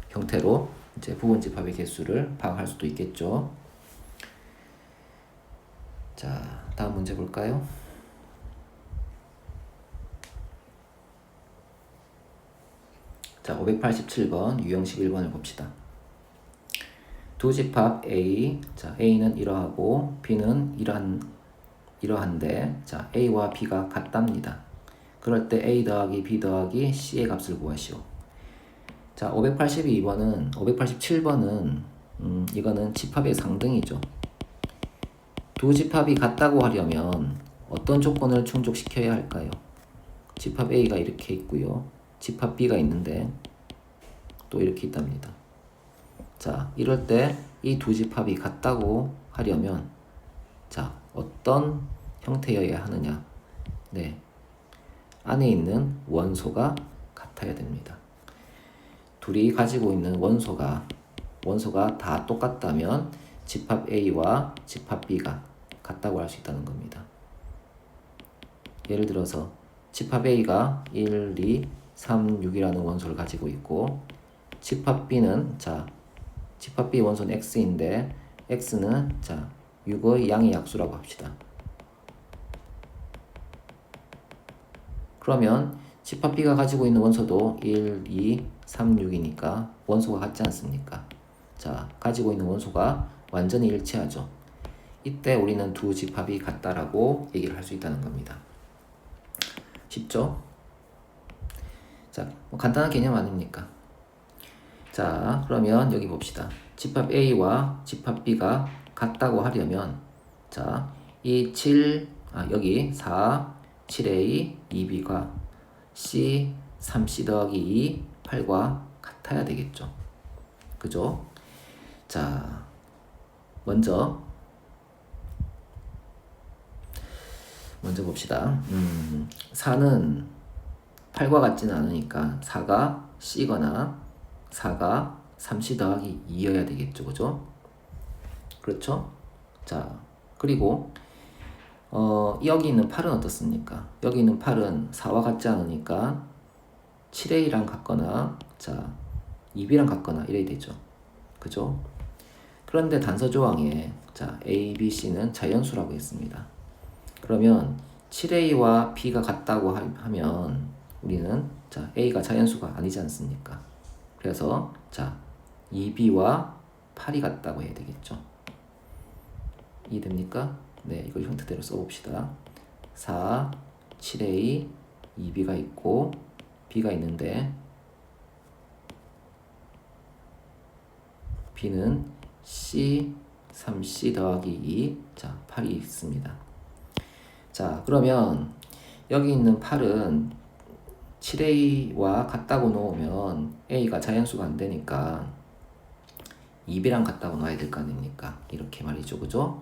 형태로 이제 부분 집합의 개수를 파악할 수도 있겠죠. 자, 다음 문제 볼까요? 자, 587번 유형식 1번을 봅시다. 두 집합 A, 자, A는 이러하고 B는 이러한데 자, A와 B가 같답니다. 그럴 때 A 더하기 B 더하기 C의 값을 구하시오. 자, 587번은 이거는 집합의 상등이죠. 두 집합이 같다고 하려면 어떤 조건을 충족시켜야 할까요? 집합 A가 이렇게 있고요. 집합 B가 있는데 또 이렇게 있답니다. 자, 이럴 때 이 두 집합이 같다고 하려면 자, 어떤 형태여야 하느냐? 네, 안에 있는 원소가 같아야 됩니다. 둘이 가지고 있는 원소가 다 똑같다면 집합 A와 집합 B가 같다고 할 수 있다는 겁니다. 예를 들어서 집합 A가 1, 2, 3, 6이라는 원소를 가지고 있고 집합 B는 자, 집합 B 원소는 X인데 X는 자, 6의 양의 약수라고 합시다. 그러면 집합 B가 가지고 있는 원소도 1, 2, 3, 6이니까 원소가 같지 않습니까? 자, 가지고 있는 원소가 완전히 일치하죠. 이때 우리는 두 집합이 같다라고 얘기를 할 수 있다는 겁니다. 쉽죠? 자, 간단한 개념 아닙니까? 자, 그러면 여기 봅시다. 집합 A와 집합 B가 같다고 하려면 자, 이 7, 7A, 2B가 C, 3C 더하기 2, 8과 같아야 되겠죠. 그죠? 자, 먼저 봅시다. 4는 8과 같지는 않으니까 4가 C거나 4가 3C 더하기 2여야 되겠죠. 그죠? 그렇죠? 자, 그리고 여기 있는 8은 어떻습니까? 여기 있는 8은 4와 같지 않으니까 7A랑 같거나 자, 2B랑 같거나 이래야 되죠. 그죠? 그런데 단서 조항에 자, A, B, C는 자연수라고 했습니다. 그러면 7A와 B가 같다고 하면 우리는 자, A가 자연수가 아니지 않습니까? 그래서 자, 2B와 8이 같다고 해야 되겠죠. 이해됩니까? 네, 이걸 형태대로 써봅시다. 4, 7A, 2B가 있고 B가 있는데 B는 C, 3C 더하기 2, 자, 8이 있습니다. 자, 그러면 여기 있는 8은 7A와 같다고 놓으면 A가 자연수가 안 되니까 2B랑 같다고 놔야 될 거 아닙니까? 이렇게 말이죠. 그죠?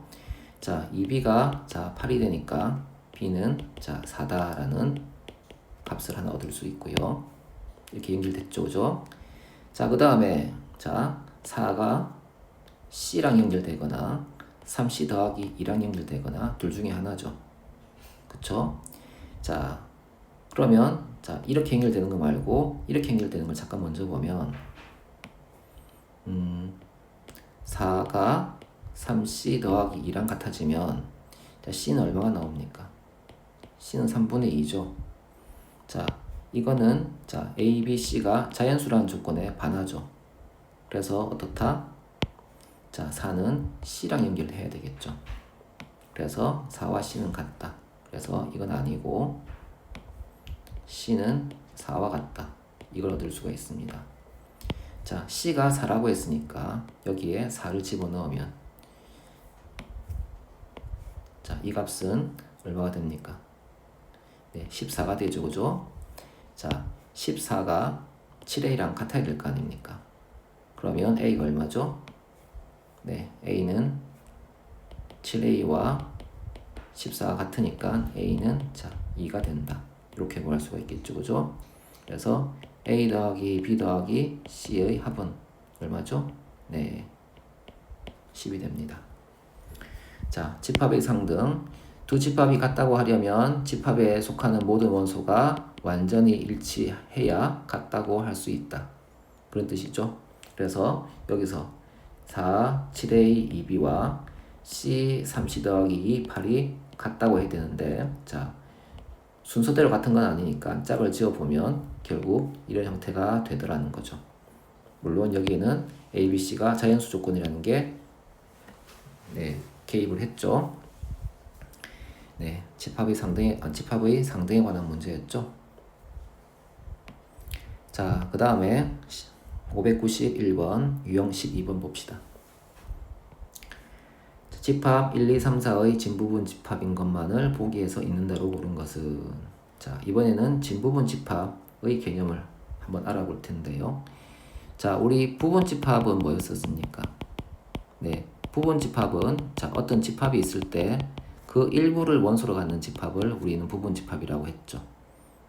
자, 2B가 자, 8이 되니까 B는 자, 4다라는 값을 하나 얻을 수 있고요. 이렇게 연결됐죠. 그죠? 자, 그 다음에 자, 4가 C랑 연결되거나 3C 더하기 2랑 연결되거나 둘 중에 하나죠. 그쵸? 자, 그러면 자, 이렇게 연결되는 거 말고 이렇게 연결되는 걸 잠깐 먼저 보면 4가 3C 더하기 2랑 같아지면 자, C는 얼마가 나옵니까? C는 3분의 2죠. 자, 이거는 자 A, B, C가 자연수라는 조건에 반하죠. 그래서 어떻다? 자 4는 C랑 연결해야 되겠죠. 그래서 4와 C는 같다. 그래서 이건 아니고 C는 4와 같다. 이걸 얻을 수가 있습니다. 자 C가 4라고 했으니까 여기에 4를 집어넣으면 자 이 값은 얼마가 됩니까? 네, 14가 되죠. 그죠? 자 14가 7A랑 같아야 될 거 아닙니까? 그러면 A가 얼마죠? 네, A는 7A와 14가 같으니까 A는 자 2가 된다. 이렇게 구할 수가 있겠죠. 그죠? 그래서 A 더하기 B 더하기 C의 합은 얼마죠? 네, 10이 됩니다. 자, 집합의 상등. 두 집합이 같다고 하려면 집합에 속하는 모든 원소가 완전히 일치해야 같다고 할 수 있다. 그런 뜻이죠. 그래서 여기서 4, 7A, 2B와 C, 3C 더하기 2, 8이 같다고 해야 되는데 자 순서대로 같은 건 아니니까 짝을 지어보면 결국 이런 형태가 되더라는 거죠. 물론 여기에는 A, B, C가 자연수 조건이라는 게 네, 개입을 했죠. 네, 집합의 상등에 관한 문제였죠. 자, 그 다음에 591번 유형 12번 봅시다. 집합 1, 2, 3, 4의 진부분 집합인 것만을 보기에서 있는 대로 고른 것은 자, 이번에는 진부분 집합의 개념을 한번 알아볼 텐데요. 자, 우리 부분 집합은 뭐였었습니까? 네, 부분 집합은 자, 어떤 집합이 있을 때 그 일부를 원소로 갖는 집합을 우리는 부분 집합이라고 했죠.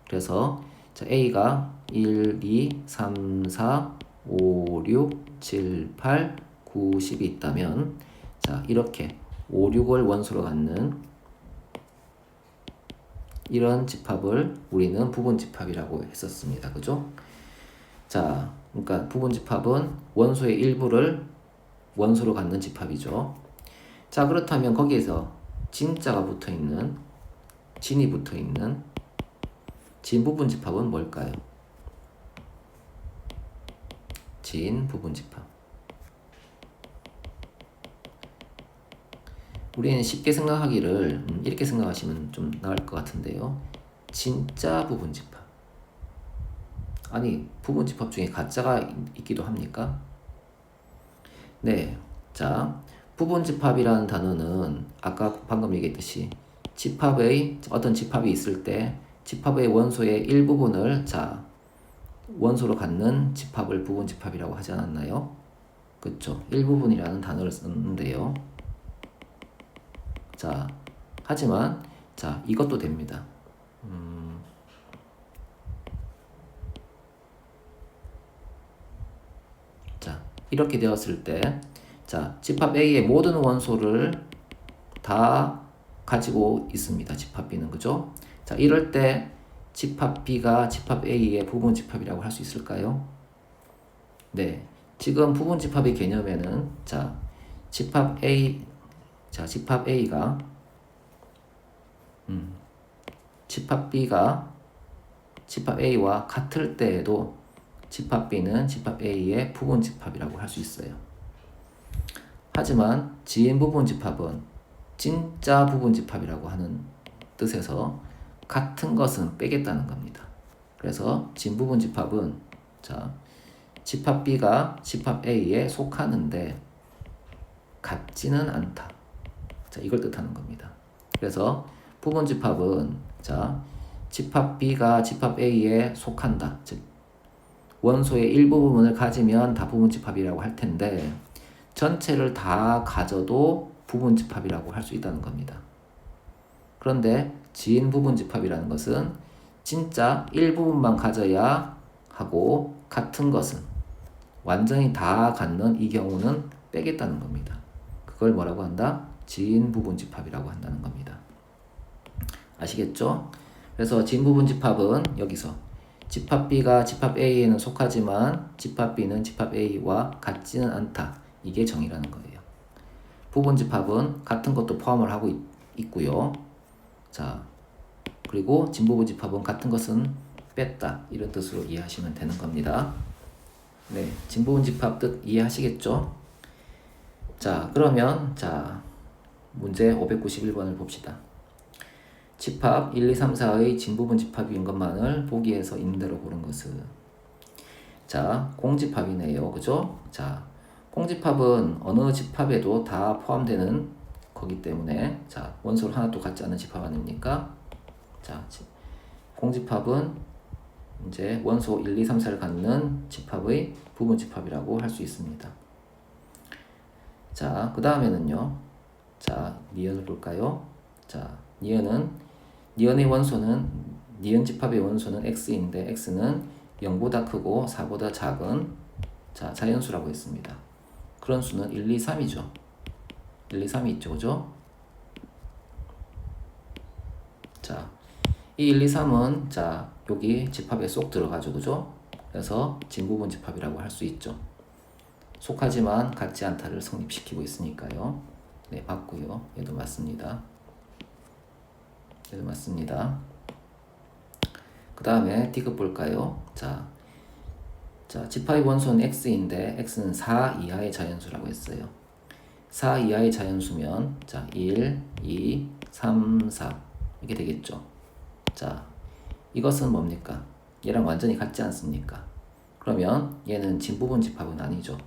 그래서 자, A가 1, 2, 3, 4, 5, 6, 7, 8, 9, 10이 있다면 자, 이렇게 5, 6을 원소로 갖는 이런 집합을 우리는 부분 집합이라고 했었습니다. 그죠? 자, 그러니까 부분 집합은 원소의 일부를 원소로 갖는 집합이죠. 자, 그렇다면 거기에서 진자가 붙어있는 진이 붙어있는 진 부분 집합은 뭘까요? 진 부분 집합. 우리는 쉽게 생각하기를 이렇게 생각하시면 좀 나을 것 같은데요. 진짜 부분 집합. 아니, 부분 집합 중에 가짜가 있기도 합니까? 네. 자, 부분 집합이라는 단어는 아까 방금 얘기했듯이 어떤 집합이 있을 때 집합의 원소의 일부분을 자, 원소로 갖는 집합을 부분 집합이라고 하지 않았나요? 그쵸? 일부분이라는 단어를 썼는데요. 자, 하지만 자, 이것도 됩니다. 자, 이렇게 되었을 때 자, 집합 A의 모든 원소를 다 가지고 있습니다. 집합 B는 그죠? 자, 이럴 때 집합 B가 집합 A의 부분 집합이라고 할 수 있을까요? 네. 지금 부분 집합의 개념에는 자, 집합 A가 집합 B가 집합 A와 같을 때에도 집합 B는 집합 A의 부분 집합이라고 할 수 있어요. 하지만 지인 부분 집합은 진짜 부분 집합이라고 하는 뜻에서 같은 것은 빼겠다는 겁니다. 그래서 진 부분 집합은 자, 집합 B가 집합 A에 속하는데 같지는 않다. 자, 이걸 뜻하는 겁니다. 그래서 부분 집합은 자, 집합 B가 집합 A에 속한다. 즉 원소의 일부 부분을 가지면 다 부분 집합이라고 할 텐데 전체를 다 가져도 부분 집합이라고 할 수 있다는 겁니다. 그런데 지인 부분 집합이라는 것은 진짜 일부분만 가져야 하고 같은 것은 완전히 다 갖는 이 경우는 빼겠다는 겁니다. 그걸 뭐라고 한다? 지인 부분 집합이라고 한다는 겁니다. 아시겠죠? 그래서 지인 부분 집합은 여기서 집합 B가 집합 A에는 속하지만 집합 B는 집합 A와 같지는 않다. 이게 정의라는 거예요. 부분 집합은 같은 것도 포함을 하고 있고요. 자, 그리고 진부분 집합은 같은 것은 뺐다 이런 뜻으로 이해하시면 되는 겁니다. 네, 진부분 집합 뜻 이해하시겠죠? 자, 그러면 자 문제 591번을 봅시다. 집합 1, 2, 3, 4의 진부분 집합인 것만을 보기에서 있는 대로 고른 것은. 자, 공집합이네요. 그죠? 자, 공집합은 어느 집합에도 다 포함되는 거기 때문에 자, 원소를 하나도 같지 않은 집합 아닙니까? 자, 공집합은 이제 원소 1, 2, 3, 4를 갖는 집합의 부분 집합이라고 할 수 있습니다. 자, 그 다음에는요. 자, 니은을 볼까요? 자, 니은의 원소는 니은 집합의 원소는 x인데 x는 0보다 크고 4보다 작은 자, 자연수라고 했습니다. 그런 수는 1, 2, 3이죠. 1, 2, 3이 있죠. 그죠? 자, 이 1, 2, 3은 자, 여기 집합에 쏙 들어가죠. 그죠? 그래서 진부분 집합이라고 할 수 있죠. 속하지만 같지 않다를 성립시키고 있으니까요. 네, 맞고요. 얘도 맞습니다. 얘도 맞습니다. 그 다음에 D급 볼까요? 자, 집합의 원소는 x인데 x는 4 이하의 자연수라고 했어요. 4 이하의 자연수면 자, 1, 2, 3, 4 이렇게 되겠죠. 자, 이것은 뭡니까? 얘랑 완전히 같지 않습니까? 그러면 얘는 진부분 집합은 아니죠.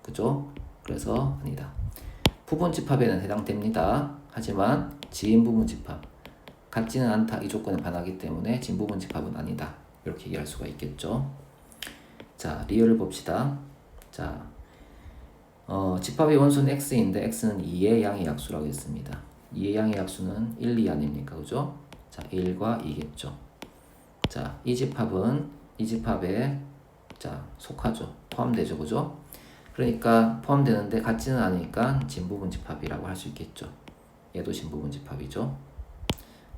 그죠? 그래서 아니다. 부분 집합에는 해당됩니다. 하지만 지인부분 집합 같지는 않다 이 조건에 반하기 때문에 진부분 집합은 아니다. 이렇게 얘기할 수가 있겠죠. 자, 리얼을 봅시다. 자, 집합의 원소는 x인데 x는 2의 양의 약수라고 했습니다. 2의 양의 약수는 1, 2 아닙니까? 그죠? 자, 1과 2겠죠. 자, 이 집합에 자, 속하죠. 포함되죠. 그죠? 그러니까 포함되는데 같지는 않으니까 진부분 집합이라고 할 수 있겠죠. 얘도 진부분 집합이죠.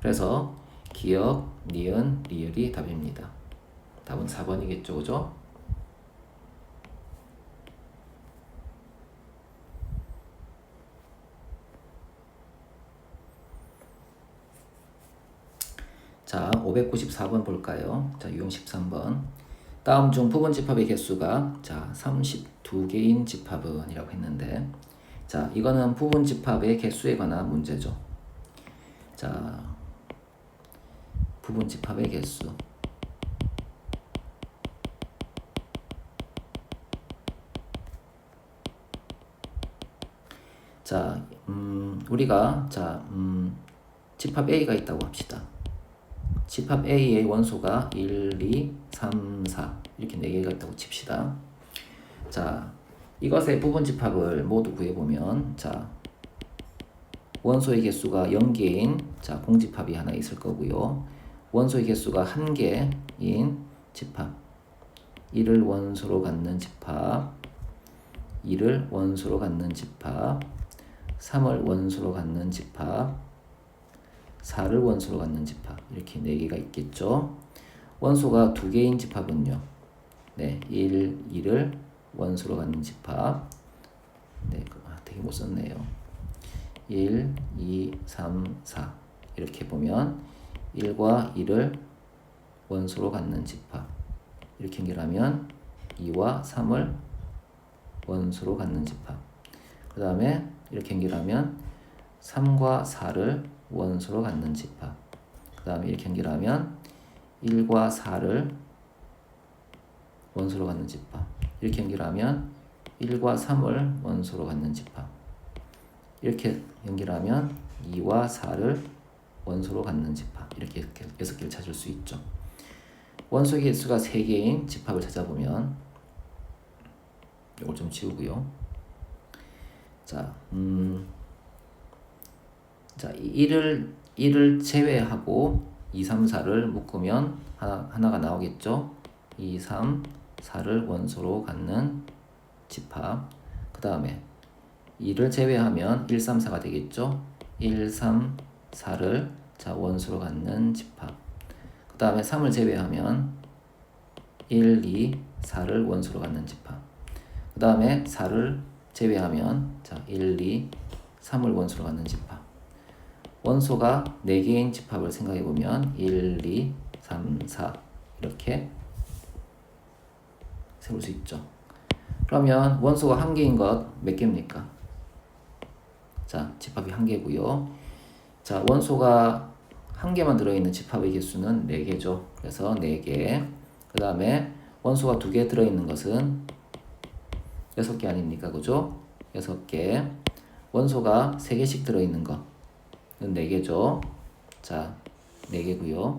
그래서 기역, 니은, 리을이 답입니다. 답은 4번이겠죠. 그죠? 자, 594번 볼까요? 자, 유형 13번. 다음 중 부분 집합의 개수가 자, 32개인 집합은 이라고 했는데 자, 이거는 부분 집합의 개수에 관한 문제죠. 자, 부분 집합의 개수. 자, 우리가 자, 집합 A가 있다고 합시다. 집합 A의 원소가 1, 2, 3, 4 이렇게 4개가 있다고 칩시다. 자, 이것의 부분 집합을 모두 구해보면 자, 원소의 개수가 0개인 자, 공집합이 하나 있을 거고요. 원소의 개수가 1개인 집합 1을 원소로 갖는 집합 2를 원소로 갖는 집합 3을 원소로 갖는 집합 4를 원소로 갖는 집합 이렇게 4개가 있겠죠. 원소가 2개인 집합은요. 네, 1, 2를 원소로 갖는 집합 네, 되게 못 썼네요. 1, 2, 3, 4 이렇게 보면 1과 2를 원소로 갖는 집합 이렇게 연결하면 2와 3을 원소로 갖는 집합 그 다음에 이렇게 연결하면 3과 4를 원소로 갖는 집합 그 다음에 이렇게 연결하면 1과 4를 원소로 갖는 집합 이렇게 연결하면 1과 3을 원소로 갖는 집합 이렇게 연결하면 2와 4를 원소로 갖는 집합 이렇게 6개를 찾을 수 있죠. 원소 개수가 3개인 집합을 찾아보면 이걸 좀 지우고요. 자, 자, 1을 제외하고 2, 3, 4를 묶으면 하나가 나오겠죠. 2, 3, 4를 원소로 갖는 집합. 그 다음에 2를 제외하면 1, 3, 4가 되겠죠. 1, 3, 4를 자, 원소로 갖는 집합. 그 다음에 3을 제외하면 1, 2, 4를 원소로 갖는 집합. 그 다음에 4를 제외하면 자, 1, 2, 3을 원소로 갖는 집합. 원소가 4개인 집합을 생각해보면 1, 2, 3, 4 이렇게 세울 수 있죠. 그러면 원소가 한 개인 것 몇 개입니까? 자, 집합이 한 개고요. 자, 원소가 한 개만 들어있는 집합의 개수는 4개죠. 그래서 4개. 그 다음에 원소가 2개 들어있는 것은 6개 아닙니까? 그죠? 6개. 원소가 3개씩 들어있는 거는 4개죠. 자, 4개고요.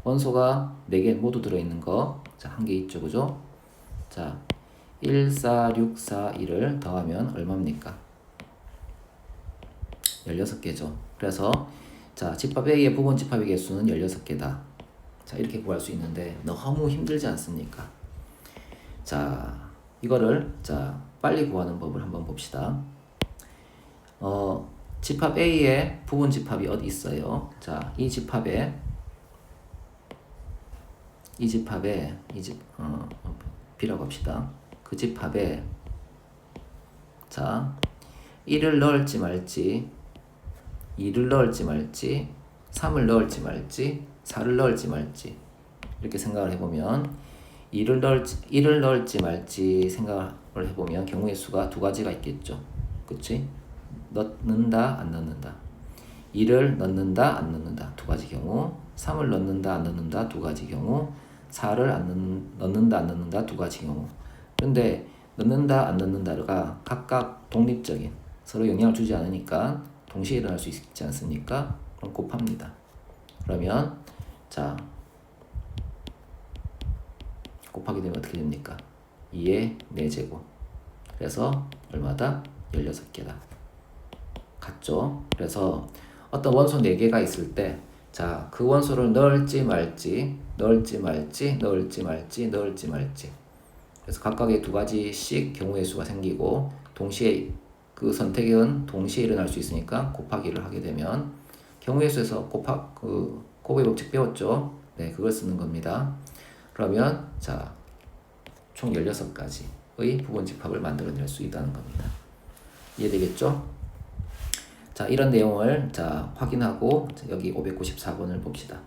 원소가 4개 모두 들어있는 거, 자, 1개 있죠. 그죠? 자, 1, 4, 6, 4, 1을 더하면 얼마입니까? 16개죠. 그래서 자, 집합 A의 부분 집합의 개수는 16개다. 자, 이렇게 구할 수 있는데 너무 힘들지 않습니까? 자, 이거를 자, 빨리 구하는 법을 한번 봅시다. 집합 A의 부분 집합이 어디 있어요? 자, 이 집합에 B라고 합시다. 그 집합에 자, 1을 넣을지 말지, 2를 넣을지 말지, 3을 넣을지 말지, 4를 넣을지 말지 이렇게 생각을 해보면 1을 넣을지 말지 생각을 해보면 경우의 수가 두 가지가 있겠죠. 그치? 넣는다 안 넣는다. 2를 넣는다 안 넣는다 두 가지 경우, 3을 넣는다 안 넣는다 두 가지 경우, 4를 넣는다 안 넣는다 두 가지 경우. 그런데 넣는다 안 넣는다가 각각 독립적인, 서로 영향을 주지 않으니까 동시에 일어날 수 있지 않습니까? 그럼 곱합니다. 그러면 자, 곱하게 되면 어떻게 됩니까? 2의 4제곱. 그래서 얼마다? 16개다. 같죠? 그래서 어떤 원소 4개가 있을 때 자, 그 원소를 넣을지 말지, 넣을지 말지, 넣을지 말지, 넣을지 말지. 그래서 각각의 두 가지씩 경우의 수가 생기고 동시에 그 선택은 동시에 일어날 수 있으니까 곱하기를 하게 되면 경우의 수에서 곱의 법칙 배웠죠? 네, 그걸 쓰는 겁니다. 그러면 자, 총 16가지의 부분 집합을 만들어낼 수 있다는 겁니다. 이해되겠죠? 자, 이런 내용을 자, 확인하고 여기 594번을 봅시다.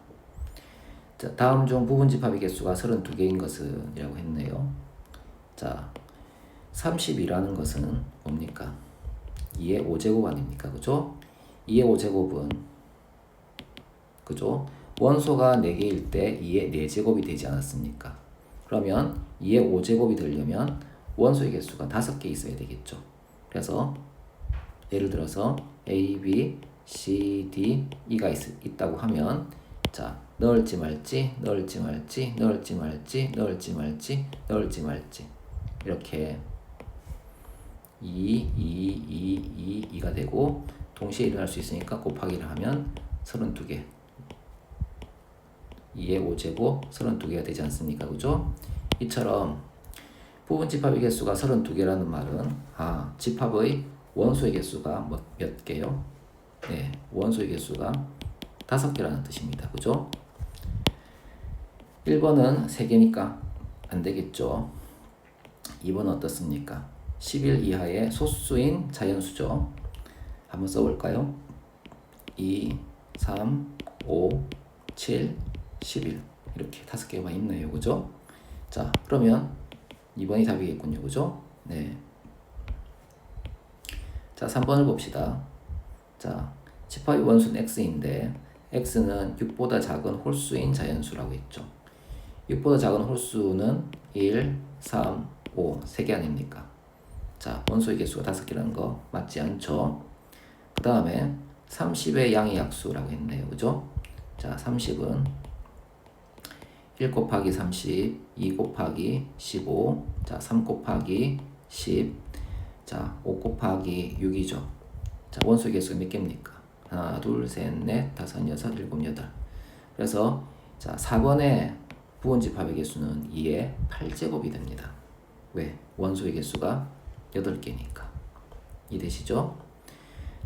자, 다음 중 부분 집합의 개수가 32개인 것은 이라고 했네요. 자, 30이라는 것은 뭡니까? 2의 5제곱 아닙니까? 그죠? 2의 5제곱은 그죠? 원소가 4개일 때 2의 4제곱이 되지 않았습니까? 그러면 2의 5제곱이 되려면 원소의 개수가 5개 있어야 되겠죠. 그래서 예를 들어서 A, B, C, D, E가 있다고 하면 자, 넣을지 말지, 넣을지 말지, 넣을지 말지, 넣을지 말지, 넣을지 말지 이렇게 2가 되고 동시에 일어날 수 있으니까 곱하기를 하면 32개 2의 5제곱 32개가 되지 않습니까? 그죠? 이처럼 부분 집합의 개수가 32개라는 말은 집합의 원소의 개수가 몇 개요? 네, 원소의 개수가 5개라는 뜻입니다. 그죠? 1번은 3개니까 안 되겠죠. 2번은 어떻습니까? 10일 이하의 소수인 자연수죠. 한번 써볼까요? 2, 3, 5, 7, 11 이렇게 5개가 있네요. 그죠? 자, 그러면 2번이 답이겠군요. 그죠? 네. 자, 3번을 봅시다. 자, 집합의 원수는 x인데 x는 6보다 작은 홀수인 자연수라고 했죠. 6보다 작은 홀수는 1, 3, 5, 3개 아닙니까? 자, 원소의 개수가 5개라는 거 맞지 않죠? 그 다음에 30의 양의 약수라고 했네요. 그죠? 자, 30은 1 곱하기 30, 2 곱하기 15, 자, 3 곱하기 10, 자, 5 곱하기 6이죠. 자, 원소의 개수가 몇 개입니까? 하나, 둘, 셋, 넷, 다섯, 여섯, 일곱, 여덟. 그래서 자, 4번의 부분 집합의 개수는 2의 8제곱이 됩니다. 왜? 원소의 개수가 8개니까. 이해되시죠?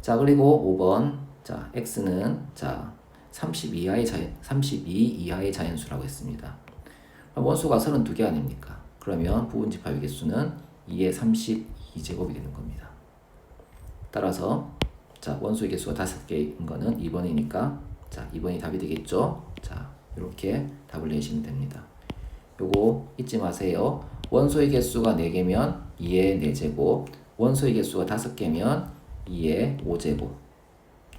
자, 그리고 5번. 자, x는 자, 32 이하의 자연수라고 했습니다. 그럼 원소가 32개 아닙니까? 그러면 부분 집합의 개수는 2의 32제곱이 되는 겁니다. 따라서 자, 원소의 개수가 5개인 거는 2번이니까 자, 2번이 답이 되겠죠? 자, 이렇게 답을 내시면 됩니다. 요거 잊지 마세요. 원소의 개수가 4개면 2의 4제곱, 원소의 개수가 5개면 2의 5제곱.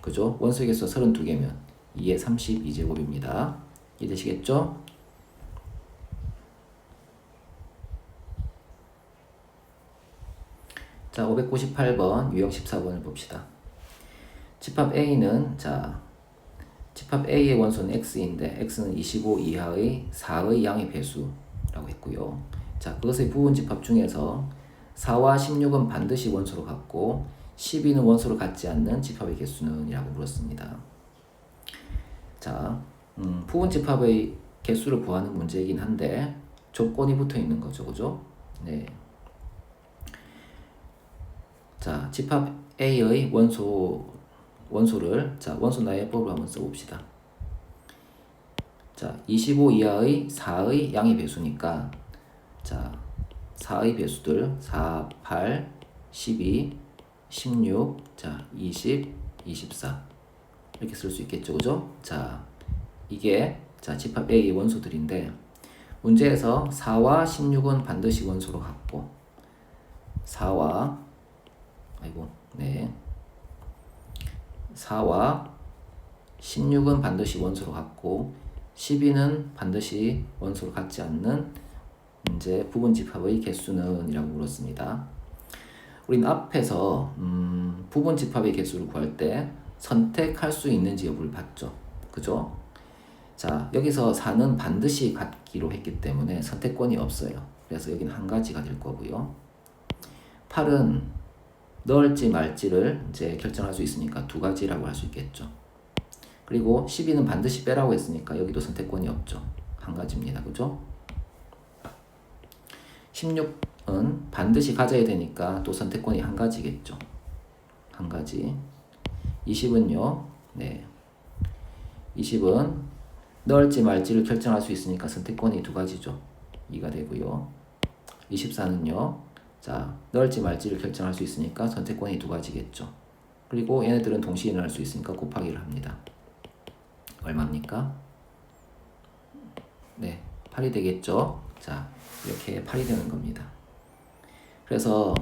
그죠? 원소의 개수가 32개면 2의 32제곱입니다. 이해되시겠죠? 자, 598번 유형 14번을 봅시다. 집합 A는 집합 A의 원소는 x인데 x는 25 이하의 4의 양의 배수라고 했고요. 자, 그것의 부분 집합 중에서 4와 16은 반드시 원소로 같고 12는 원소로 같지 않는 집합의 개수는 이라고 물었습니다. 자, 부분 집합의 개수를 구하는 문제이긴 한데 조건이 붙어 있는 거죠. 그죠? 네. 자, 집합 A의 원소를 원소 나열법으로 한번 써봅시다. 자, 25 이하의 4의 양의 배수니까 자, 4의 배수들 4, 8, 12, 16, 자, 20, 24 이렇게 쓸 수 있겠죠. 그죠? 자, 이게 집합 A의 원소들인데 문제에서 4와 16은 반드시 원소로 같고 4와 16은 반드시 원소로 같고 12는 반드시 원소로 같지 않는 이제 부분 집합의 개수는 이라고 물었습니다. 우리는 앞에서 부분 집합의 개수를 구할 때 선택할 수 있는지 여부를 봤죠. 그죠? 자, 여기서 4는 반드시 같기로 했기 때문에 선택권이 없어요. 그래서 여기는 한 가지가 될 거고요. 8은 넣을지 말지를 이제 결정할 수 있으니까 두 가지라고 할 수 있겠죠. 그리고 12는 반드시 빼라고 했으니까 여기도 선택권이 없죠. 한 가지입니다. 그죠? 16은 반드시 가져야 되니까 또 선택권이 한 가지겠죠. 한 가지. 20은요. 네. 20은 넣을지 말지를 결정할 수 있으니까 선택권이 두 가지죠. 2가 되고요. 24는요. 자, 넣을지 말지를 결정할 수 있으니까 선택권이 두 가지겠죠. 그리고 얘네들은 동시에 일어날 수 있으니까 곱하기를 합니다. 얼마입니까? 네, 8이 되겠죠. 자, 이렇게 8이 되는 겁니다. 그래서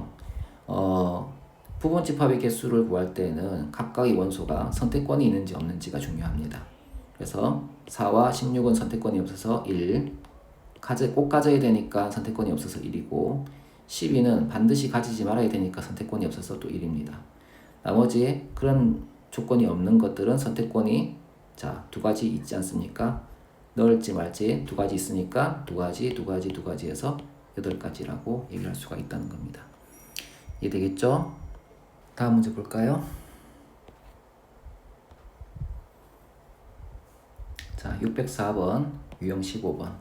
부분 집합의 개수를 구할 때는 각각의 원소가 선택권이 있는지 없는지가 중요합니다. 그래서 4와 16은 선택권이 없어서 1, 꼭 가져야 되니까 선택권이 없어서 1이고 12는 반드시 가지지 말아야 되니까 선택권이 없어서 또 1입니다. 나머지 그런 조건이 없는 것들은 선택권이 두 가지 있지 않습니까? 넣을지 말지 두 가지 있으니까 두 가지 해서 8가지라고 얘기할 수가 있다는 겁니다. 이해되겠죠? 다음 문제 볼까요? 자, 604번 유형 15번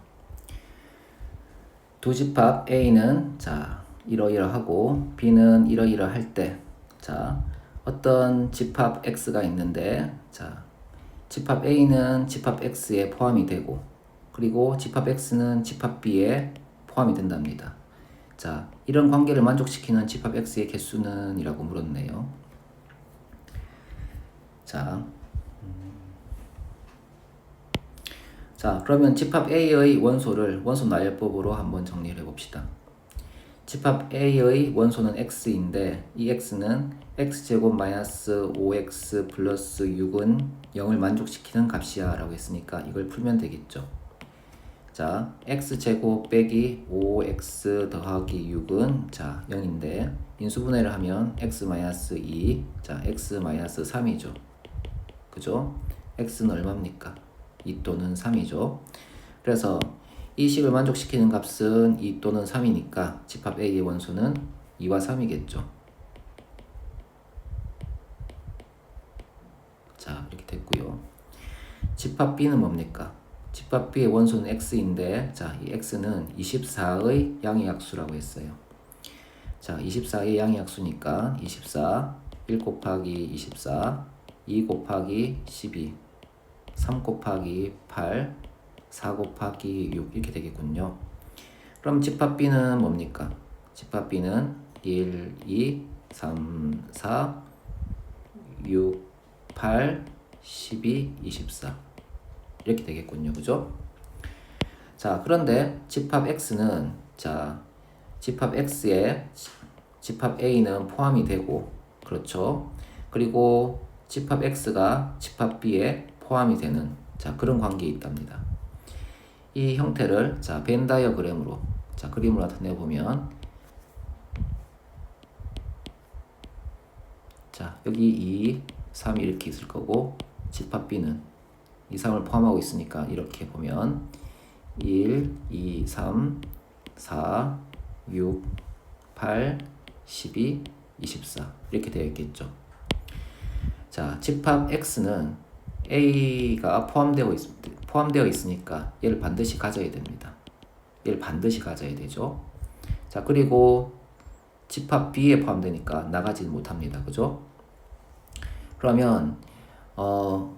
두 집합 A는 이러이러하고 B는 이러이러할 때 어떤 집합 X가 있는데 집합 A는 집합 X에 포함이 되고 그리고 집합 X는 집합 B에 포함이 된답니다. 자, 이런 관계를 만족시키는 집합 X의 개수는 이라고 물었네요. 자, 그러면 집합 A의 원소 나열법으로 한번 정리를 해봅시다. 집합 A의 원소는 X인데 이 X는 X제곱 마이너스 5X 플러스 6은 0을 만족시키는 값이야 라고 했으니까 이걸 풀면 되겠죠. 자, X제곱 빼기 5X 더하기 6은 0인데 인수분해를 하면 X 마이너스 2, X 마이너스 3이죠. 그죠? X는 얼마입니까? 2 또는 3이죠. 그래서 이 식을 만족시키는 값은 2 또는 3이니까 집합 A의 원소는 2와 3이겠죠. 자, 이렇게 됐고요. 집합 B는 뭡니까? 집합 B의 원소는 X인데 이 X는 24의 양의 약수라고 했어요. 자, 24의 양의 약수니까 24, 1 곱하기 24, 2 곱하기 12, 3 곱하기 8, 4 곱하기 6 이렇게 되겠군요. 그럼 집합 B는 뭡니까? 집합 B는 1, 2, 3, 4, 6, 8, 12, 24 이렇게 되겠군요. 그죠? 자, 그런데 집합 x는 자, 집합 x에 집합 a는 포함이 되고, 그렇죠? 그리고 집합 x가 집합 b에 포함이 되는 자, 그런 관계에 있답니다. 이 형태를 자, 벤 다이어그램으로 자, 그림으로 나타내 보면 자, 여기 2, 3이 이렇게 있을 거고 집합 b는 2, 3을 포함하고 있으니까 이렇게 보면 1, 2, 3, 4, 6, 8, 12, 24 이렇게 되어 있겠죠. 자, 집합 x는 a가 포함되어 있으니까 얘를 반드시 가져야 됩니다. 얘를 반드시 가져야 되죠. 자, 그리고 집합 b에 포함되니까 나가지 못합니다. 그죠? 그러면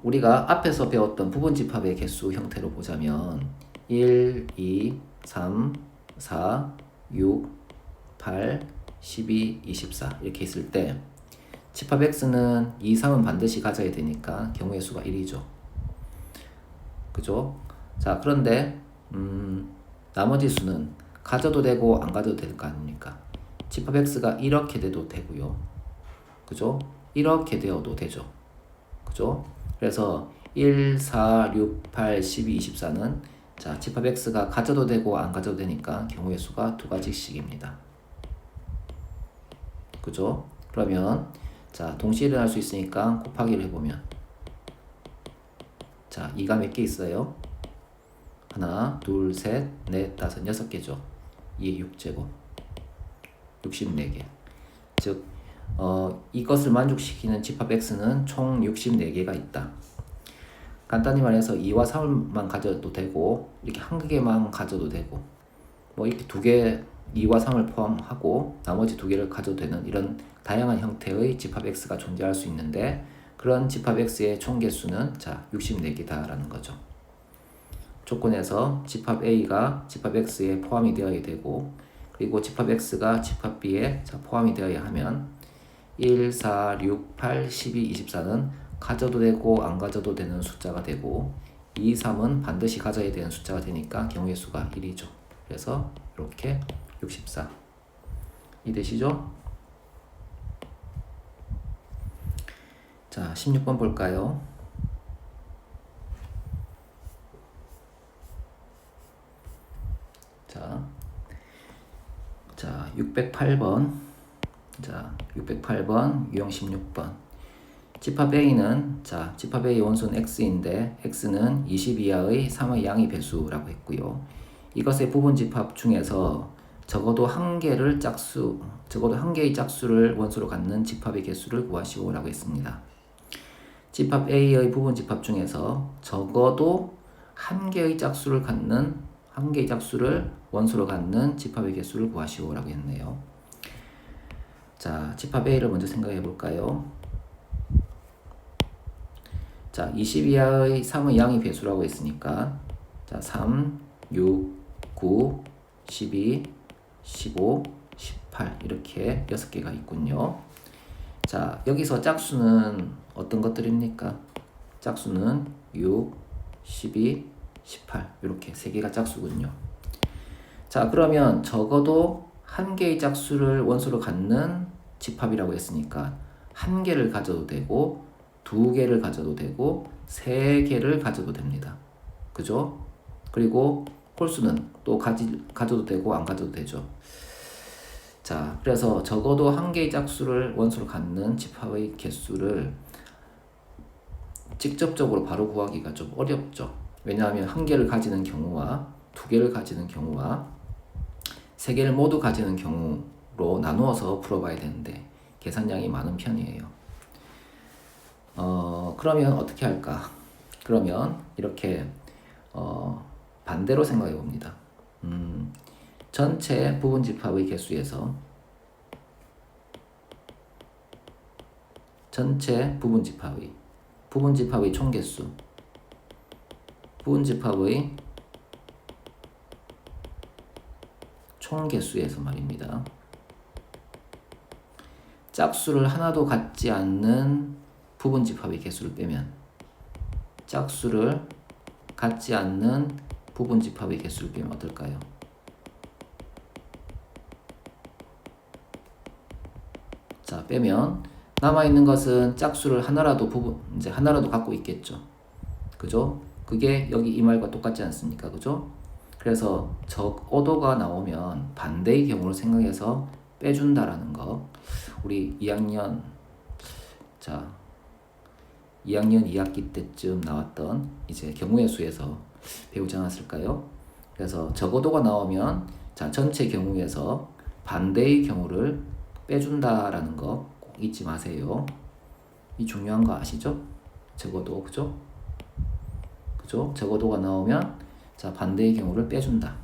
우리가 앞에서 배웠던 부분 집합의 개수 형태로 보자면 1, 2, 3, 4, 6, 8, 12, 24 이렇게 있을 때 집합 x는 2, 3은 반드시 가져야 되니까 경우의 수가 1이죠. 그죠? 자, 그런데 나머지 수는 가져도 되고 안 가져도 될 거 아닙니까? 집합 x가 이렇게 돼도 되고요. 그죠? 이렇게 되어도 되죠. 그죠? 그래서 1, 4, 6, 8, 12, 24는 자, 집합 x가 가져도 되고 안 가져도 되니까 경우의 수가 두 가지씩입니다. 그죠? 그러면 자, 동시에 일어날 수 있으니까 곱하기를 해보면 자, 2가 몇 개 있어요? 하나, 둘, 셋, 넷, 다섯, 6개죠. 2의 6제곱 64개. 즉 이것을 만족시키는 집합 x는 총 64개가 있다. 간단히 말해서 2와 3만 가져도 되고 이렇게 한 개만 가져도 되고 뭐 이렇게 두 개 2와 3을 포함하고 나머지 두 개를 가져도 되는 이런 다양한 형태의 집합 x가 존재할 수 있는데 그런 집합 x의 총 개수는 자 64개다라는 거죠. 조건에서 집합 a가 집합 x에 포함이 되어야 되고 그리고 집합 x가 집합 b에 자, 포함이 되어야 하면 1, 4, 6, 8, 12, 24는 가져도 되고 안 가져도 되는 숫자가 되고 2, 3은 반드시 가져야 되는 숫자가 되니까 경우의 수가 1이죠. 그래서 이렇게 64 이해되시죠? 자, 16번 볼까요? 자, 608번. 자, 608번, 유형 16번. 집합 A는, 자, 집합 A 원소는 X인데, X는 20 이하의 3의 양의 배수라고 했고요. 이것의 부분 집합 중에서 적어도 한 개의 짝수를 원소로 갖는 집합의 개수를 구하시오라고 했습니다. 집합 A의 부분 집합 중에서 적어도 한 개의 짝수를 원소로 갖는 집합의 개수를 구하시오라고 했네요. 자, 집합 A를 먼저 생각해 볼까요? 자, 20 이하의 3의 양의 배수라고 했으니까 자, 3, 6, 9, 12, 15, 18 이렇게 6개가 있군요. 자, 여기서 짝수는 어떤 것들입니까? 짝수는 6, 12, 18 이렇게 3개가 짝수군요. 자, 그러면 적어도 한 개의 짝수를 원소로 갖는 집합이라고 했으니까 한 개를 가져도 되고 두 개를 가져도 되고 세 개를 가져도 됩니다. 그죠? 그리고 홀수는 또 가져도 되고 안 가져도 되죠. 자, 그래서 적어도 한 개의 짝수를 원소로 갖는 집합의 개수를 직접적으로 바로 구하기가 좀 어렵죠. 왜냐하면 한 개를 가지는 경우와 두 개를 가지는 경우와 세 개를 모두 가지는 경우로 나누어서 풀어봐야 되는데 계산량이 많은 편이에요. 그러면 어떻게 할까? 그러면 이렇게 반대로 생각해 봅니다. 전체 부분 집합의 개수에서 전체 부분 집합의 총 개수 부분 집합의 총 개수에서 말입니다. 짝수를 하나도 갖지 않는 부분 집합의 개수를 빼면 짝수를 갖지 않는 부분 집합의 개수를 빼면 어떨까요? 자, 빼면 남아있는 것은 짝수를 하나라도 갖고 있겠죠. 그죠? 그게 여기 이 말과 똑같지 않습니까? 그죠? 그래서 적어도가 나오면 반대의 경우를 생각해서 빼준다라는 거. 우리 2학년 2학기 때쯤 나왔던 이제 경우의 수에서 배우지 않았을까요? 그래서 적어도가 나오면 전체 경우에서 반대의 경우를 빼준다라는 거 꼭 잊지 마세요. 이 중요한 거 아시죠? 적어도, 그죠? 적어도가 나오면 반대의 경우를 빼준다.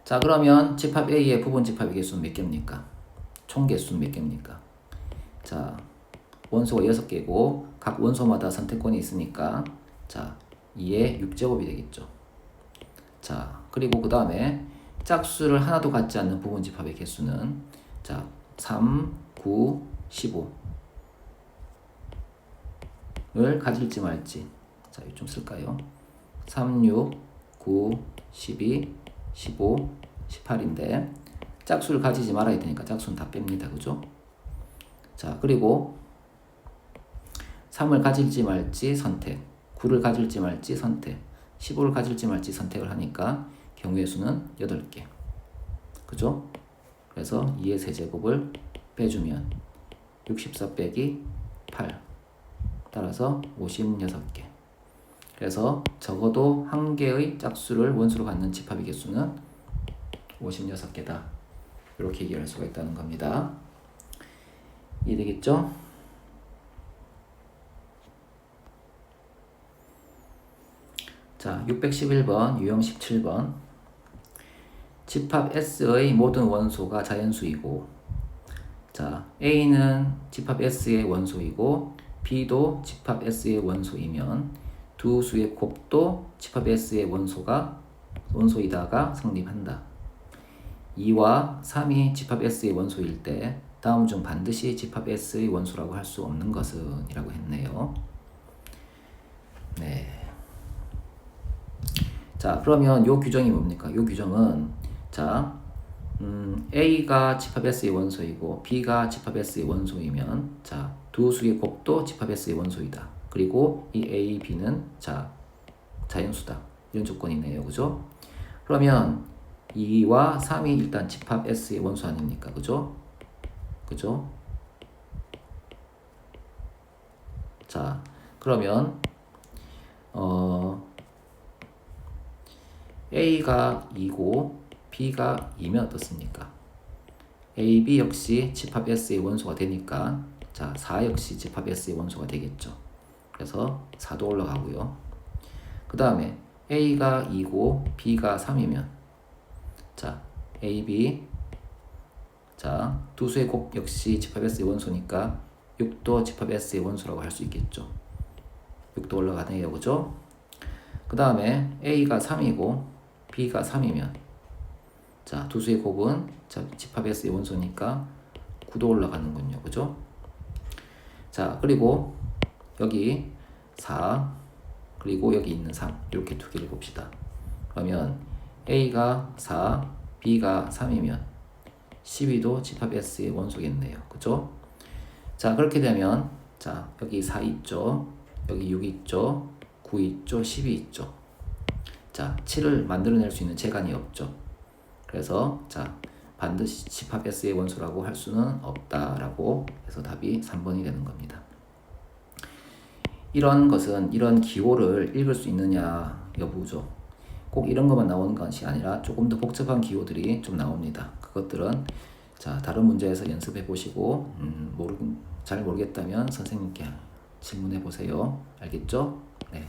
자, 그러면 집합 A의 부분 집합의 개수는 몇 개입니까? 총 개수는 몇 개입니까? 자, 원소가 6개고 각 원소마다 선택권이 있으니까 2의 6제곱이 되겠죠. 자, 그리고 그 다음에 짝수를 하나도 갖지 않는 부분 집합의 개수는 3, 9, 15를 가질지 말지. 자, 이거 좀 쓸까요? 3, 6, 9, 12, 15, 18인데 짝수를 가지지 말아야 되니까 짝수는 다 뺍니다. 그죠? 자, 그리고 3을 가질지 말지 선택, 9를 가질지 말지 선택, 15를 가질지 말지 선택을 하니까 경우의 수는 8개. 그죠? 그래서 2의 세제곱을 빼주면 64 빼기 8. 따라서 56개. 그래서 적어도 한 개의 짝수를 원수로 갖는 집합의 개수는 56개다. 이렇게 얘기할 수가 있다는 겁니다. 이해되겠죠? 자, 611번, 유형 17번. 집합 S의 모든 원소가 자연수이고, 자, A는 집합 S의 원소이고, B도 집합 S의 원소이면 두 수의 곱도 집합 S의 원소이다가 성립한다. 2와 3이 집합 S의 원소일 때 다음 중 반드시 집합 S의 원소라고 할 수 없는 것은 이라고 했네요. 네. 자, 그러면 요 규정이 뭡니까? 요 규정은 A가 집합 S의 원소이고 B가 집합 S의 원소이면 두 수의 곱도 집합 S의 원소이다. 그리고 이 A, B는 자연수다. 이런 조건이네요. 그죠? 그러면 2와 3이 일단 집합 S의 원소 아닙니까? 그죠? 자, 그러면 A가 2고 B가 2면 어떻습니까? A, B 역시 집합 S의 원소가 되니까 4 역시 집합 S의 원소가 되겠죠. 그래서 4도 올라가고요. 그 다음에 A가 2고 B가 3이면 A, B 두 수의 곱 역시 집합 S의 원소니까 6도 집합 S의 원소라고 할 수 있겠죠. 6도 올라가네요. 그죠? 그 다음에 A가 3이고 B가 3이면 두 수의 곱은 집합 S의 원소니까 9도 올라가는군요. 그죠? 자, 그리고 여기 4 그리고 여기 있는 3 이렇게 두 개를 봅시다. 그러면 A가 4, B가 3이면 12도 집합 S의 원소겠네요. 그죠? 자, 그렇게 되면 여기 4 있죠. 여기 6 있죠. 9 있죠. 12 있죠. 7을 만들어낼 수 있는 재간이 없죠. 그래서 반드시 집합 S의 원소라고 할 수는 없다라고 해서 답이 3번이 되는 겁니다. 이런 것은 이런 기호를 읽을 수 있느냐 여부죠. 꼭 이런 것만 나오는 것이 아니라 조금 더 복잡한 기호들이 좀 나옵니다. 그것들은 다른 문제에서 연습해 보시고 잘 모르겠다면 선생님께 질문해 보세요. 알겠죠? 네.